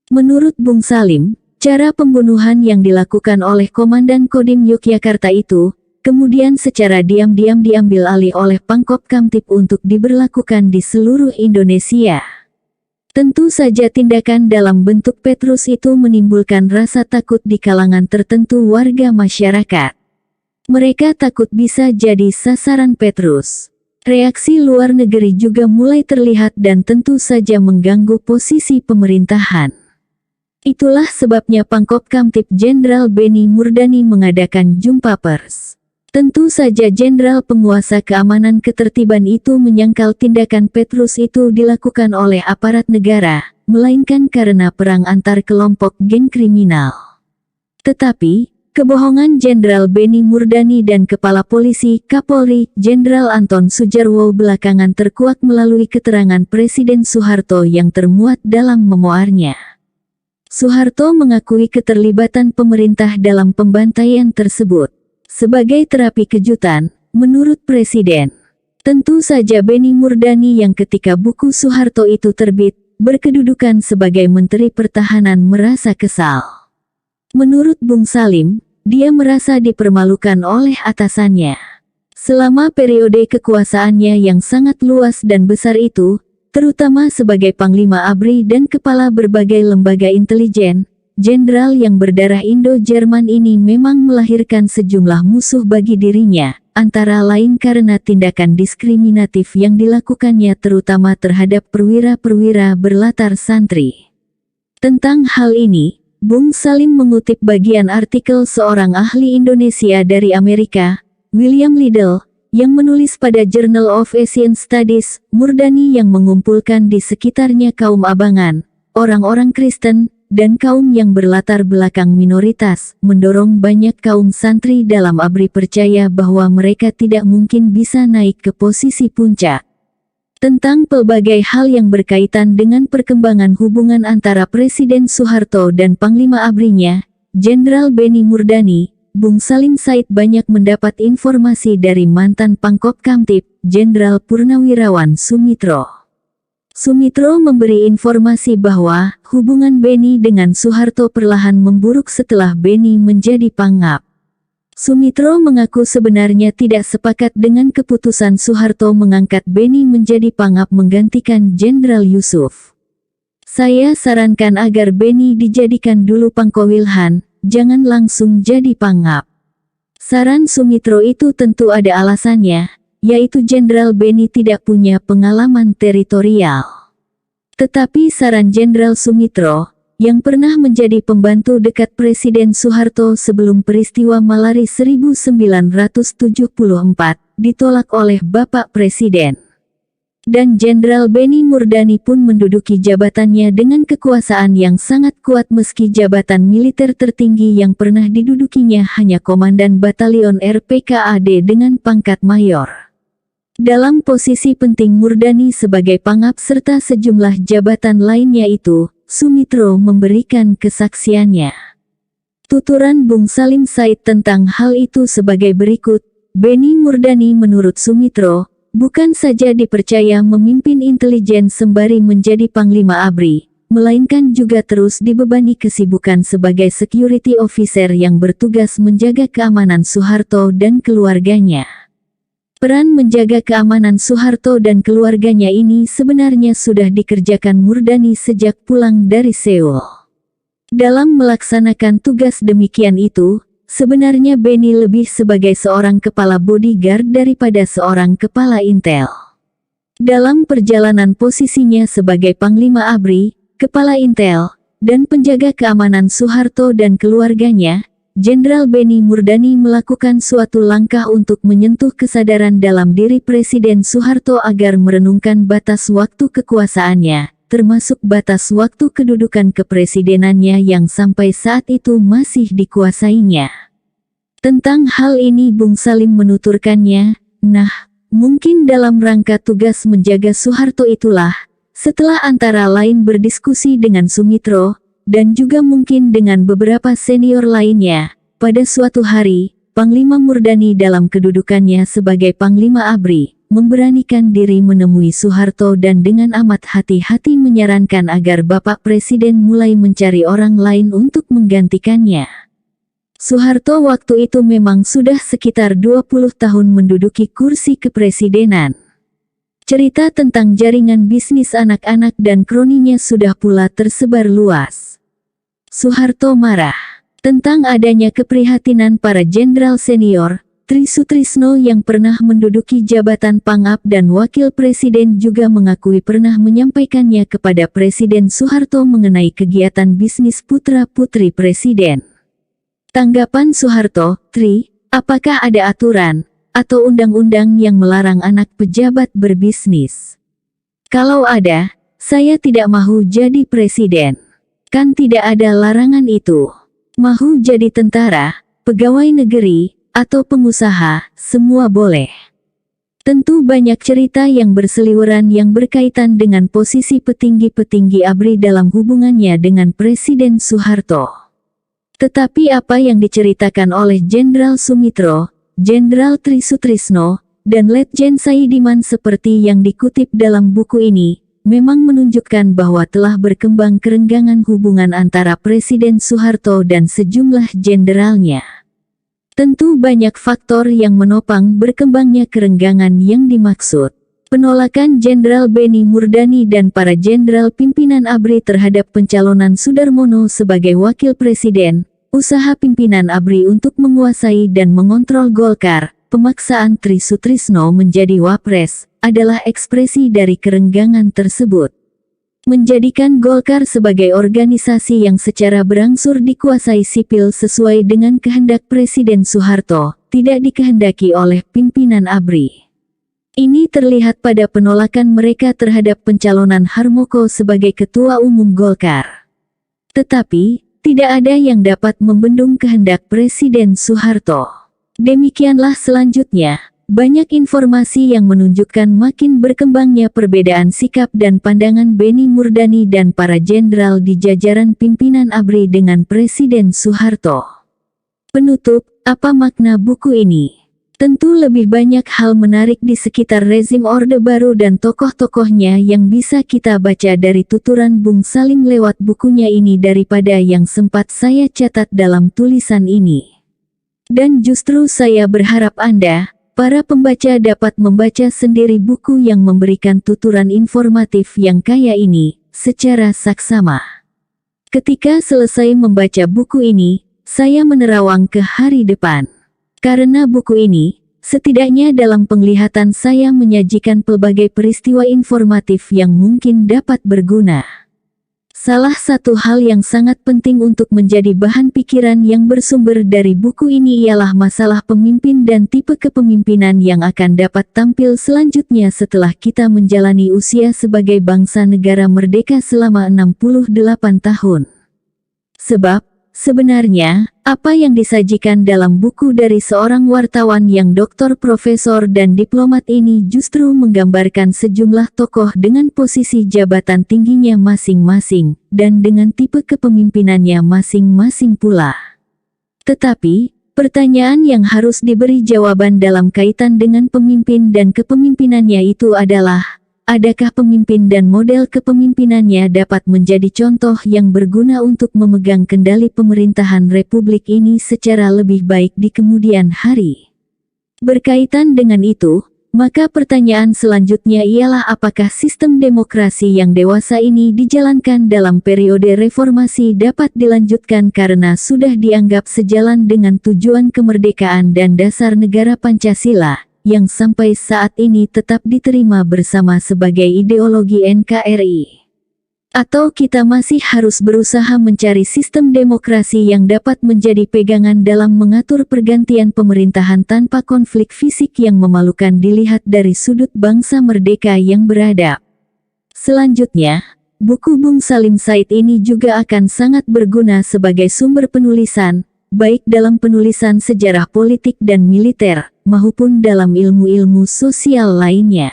Menurut Bung Salim, cara pembunuhan yang dilakukan oleh Komandan Kodim Yogyakarta itu, kemudian secara diam-diam diambil alih oleh Pangkop Kamtib untuk diberlakukan di seluruh Indonesia. Tentu saja tindakan dalam bentuk Petrus itu menimbulkan rasa takut di kalangan tertentu warga masyarakat. Mereka takut bisa jadi sasaran Petrus. Reaksi luar negeri juga mulai terlihat dan tentu saja mengganggu posisi pemerintahan. Itulah sebabnya Pangkop Kamtib Jenderal Beni Murdani mengadakan jumpa pers. Tentu saja Jenderal penguasa keamanan ketertiban itu menyangkal tindakan Petrus itu dilakukan oleh aparat negara, melainkan karena perang antar kelompok geng kriminal. Tetapi, kebohongan Jenderal Beni Murdani dan Kepala Polisi Kapolri Jenderal Anton Sujarwo belakangan terkuak melalui keterangan Presiden Soeharto yang termuat dalam memoarnya. Soeharto mengakui keterlibatan pemerintah dalam pembantaian tersebut. Sebagai terapi kejutan, menurut Presiden, tentu saja Beni Murdani yang ketika buku Soeharto itu terbit, berkedudukan sebagai Menteri Pertahanan merasa kesal. Menurut Bung Salim, dia merasa dipermalukan oleh atasannya. Selama periode kekuasaannya yang sangat luas dan besar itu, terutama sebagai Panglima ABRI dan kepala berbagai lembaga intelijen, jenderal yang berdarah Indo-Jerman ini memang melahirkan sejumlah musuh bagi dirinya, antara lain karena tindakan diskriminatif yang dilakukannya terutama terhadap perwira-perwira berlatar santri. Tentang hal ini, Bung Salim mengutip bagian artikel seorang ahli Indonesia dari Amerika, William Liddell, yang menulis pada Journal of Asian Studies, Murdani yang mengumpulkan di sekitarnya kaum abangan, orang-orang Kristen, dan kaum yang berlatar belakang minoritas, mendorong banyak kaum santri dalam ABRI percaya bahwa mereka tidak mungkin bisa naik ke posisi puncak. Tentang pelbagai hal yang berkaitan dengan perkembangan hubungan antara Presiden Soeharto dan Panglima ABRI-nya, Jenderal Beni Murdani, Bung Salim Said banyak mendapat informasi dari mantan Pangkop Kamtib, Jenderal Purnawirawan Sumitro. Sumitro memberi informasi bahwa hubungan Beni dengan Soeharto perlahan memburuk setelah Beni menjadi Pangap. Sumitro mengaku sebenarnya tidak sepakat dengan keputusan Soeharto mengangkat Beni menjadi Pangap menggantikan Jenderal Yusuf. Saya sarankan agar Beni dijadikan dulu Pangkowilhan, jangan langsung jadi Pangap. Saran Sumitro itu tentu ada alasannya, yaitu Jenderal Beni tidak punya pengalaman teritorial. Tetapi saran Jenderal Sumitro, yang pernah menjadi pembantu dekat Presiden Soeharto sebelum peristiwa Malari 1974, ditolak oleh Bapak Presiden. Dan Jenderal Beni Murdani pun menduduki jabatannya dengan kekuasaan yang sangat kuat meski jabatan militer tertinggi yang pernah didudukinya hanya Komandan Batalion RPKAD dengan pangkat mayor. Dalam posisi penting Murdani sebagai Pangap serta sejumlah jabatan lainnya itu, Sumitro memberikan kesaksiannya. Tuturan Bung Salim Said tentang hal itu sebagai berikut, Beni Murdani menurut Sumitro, bukan saja dipercaya memimpin intelijen sembari menjadi Panglima ABRI, melainkan juga terus dibebani kesibukan sebagai security officer yang bertugas menjaga keamanan Soeharto dan keluarganya. Peran menjaga keamanan Soeharto dan keluarganya ini sebenarnya sudah dikerjakan Murdani sejak pulang dari Seoul. Dalam melaksanakan tugas demikian itu, sebenarnya Beni lebih sebagai seorang kepala bodyguard daripada seorang kepala intel. Dalam perjalanan posisinya sebagai Panglima ABRI, kepala intel, dan penjaga keamanan Soeharto dan keluarganya, Jenderal Beni Murdani melakukan suatu langkah untuk menyentuh kesadaran dalam diri Presiden Soeharto agar merenungkan batas waktu kekuasaannya, termasuk batas waktu kedudukan kepresidenannya yang sampai saat itu masih dikuasainya. Tentang hal ini Bung Salim menuturkannya, mungkin dalam rangka tugas menjaga Soeharto itulah, setelah antara lain berdiskusi dengan Sumitro, dan juga mungkin dengan beberapa senior lainnya, pada suatu hari, Panglima Murdani dalam kedudukannya sebagai Panglima ABRI, memberanikan diri menemui Soeharto dan dengan amat hati-hati menyarankan agar Bapak Presiden mulai mencari orang lain untuk menggantikannya. Soeharto waktu itu memang sudah sekitar 20 tahun menduduki kursi kepresidenan. Cerita tentang jaringan bisnis anak-anak dan kroninya sudah pula tersebar luas. Soeharto marah tentang adanya keprihatinan para jenderal senior, Tri Sutrisno yang pernah menduduki jabatan Pangap dan Wakil Presiden juga mengakui pernah menyampaikannya kepada Presiden Soeharto mengenai kegiatan bisnis putra-putri Presiden. Tanggapan Soeharto, Tri, apakah ada aturan atau undang-undang yang melarang anak pejabat berbisnis? Kalau ada, saya tidak mau jadi presiden. Kan tidak ada larangan itu. Mau jadi tentara, pegawai negeri, atau pengusaha, semua boleh. Tentu banyak cerita yang berseliweran yang berkaitan dengan posisi petinggi-petinggi ABRI dalam hubungannya dengan Presiden Soeharto. Tetapi apa yang diceritakan oleh Jenderal Sumitro, Jenderal Tri Sutrisno, dan Letjen Saidiman seperti yang dikutip dalam buku ini, memang menunjukkan bahwa telah berkembang kerenggangan hubungan antara Presiden Soeharto dan sejumlah jenderalnya. Tentu banyak faktor yang menopang berkembangnya kerenggangan yang dimaksud. Penolakan Jenderal Beni Murdani dan para jenderal pimpinan ABRI terhadap pencalonan Sudarmono sebagai wakil presiden, usaha pimpinan ABRI untuk menguasai dan mengontrol Golkar, pemaksaan Tri Sutrisno menjadi wapres, adalah ekspresi dari kerenggangan tersebut. Menjadikan Golkar sebagai organisasi yang secara berangsur dikuasai sipil sesuai dengan kehendak Presiden Soeharto, tidak dikehendaki oleh pimpinan ABRI. Ini terlihat pada penolakan mereka terhadap pencalonan Harmoko sebagai Ketua Umum Golkar. Tetapi, tidak ada yang dapat membendung kehendak Presiden Soeharto. Demikianlah selanjutnya, banyak informasi yang menunjukkan makin berkembangnya perbedaan sikap dan pandangan Beni Murdani dan para jenderal di jajaran pimpinan ABRI dengan Presiden Soeharto. Penutup, apa makna buku ini? Tentu lebih banyak hal menarik di sekitar rezim Orde Baru dan tokoh-tokohnya yang bisa kita baca dari tuturan Bung Salim lewat bukunya ini daripada yang sempat saya catat dalam tulisan ini. Dan justru saya berharap Anda, para pembaca dapat membaca sendiri buku yang memberikan tuturan informatif yang kaya ini, secara saksama. Ketika selesai membaca buku ini, saya menerawang ke hari depan. Karena buku ini, setidaknya dalam penglihatan saya menyajikan pelbagai peristiwa informatif yang mungkin dapat berguna. Salah satu hal yang sangat penting untuk menjadi bahan pikiran yang bersumber dari buku ini ialah masalah pemimpin dan tipe kepemimpinan yang akan dapat tampil selanjutnya setelah kita menjalani usia sebagai bangsa negara merdeka selama 68 tahun. Sebab, sebenarnya, apa yang disajikan dalam buku dari seorang wartawan yang doktor, profesor dan diplomat ini justru menggambarkan sejumlah tokoh dengan posisi jabatan tingginya masing-masing, dan dengan tipe kepemimpinannya masing-masing pula. Tetapi, pertanyaan yang harus diberi jawaban dalam kaitan dengan pemimpin dan kepemimpinannya itu adalah, adakah pemimpin dan model kepemimpinannya dapat menjadi contoh yang berguna untuk memegang kendali pemerintahan Republik ini secara lebih baik di kemudian hari? Berkaitan dengan itu, maka pertanyaan selanjutnya ialah apakah sistem demokrasi yang dewasa ini dijalankan dalam periode reformasi dapat dilanjutkan karena sudah dianggap sejalan dengan tujuan kemerdekaan dan dasar negara Pancasila, yang sampai saat ini tetap diterima bersama sebagai ideologi NKRI. Atau kita masih harus berusaha mencari sistem demokrasi yang dapat menjadi pegangan dalam mengatur pergantian pemerintahan tanpa konflik fisik yang memalukan dilihat dari sudut bangsa merdeka yang beradab. Selanjutnya, buku Bung Salim Said ini juga akan sangat berguna sebagai sumber penulisan, baik dalam penulisan sejarah politik dan militer, maupun dalam ilmu-ilmu sosial lainnya.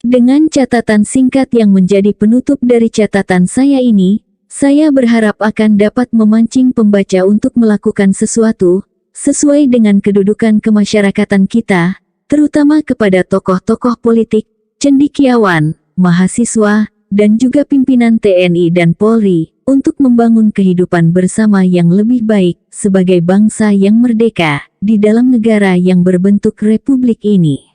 Dengan catatan singkat yang menjadi penutup dari catatan saya ini, saya berharap akan dapat memancing pembaca untuk melakukan sesuatu, sesuai dengan kedudukan kemasyarakatan kita, terutama kepada tokoh-tokoh politik, cendekiawan, mahasiswa, dan juga pimpinan TNI dan Polri, untuk membangun kehidupan bersama yang lebih baik, sebagai bangsa yang merdeka, di dalam negara yang berbentuk republik ini.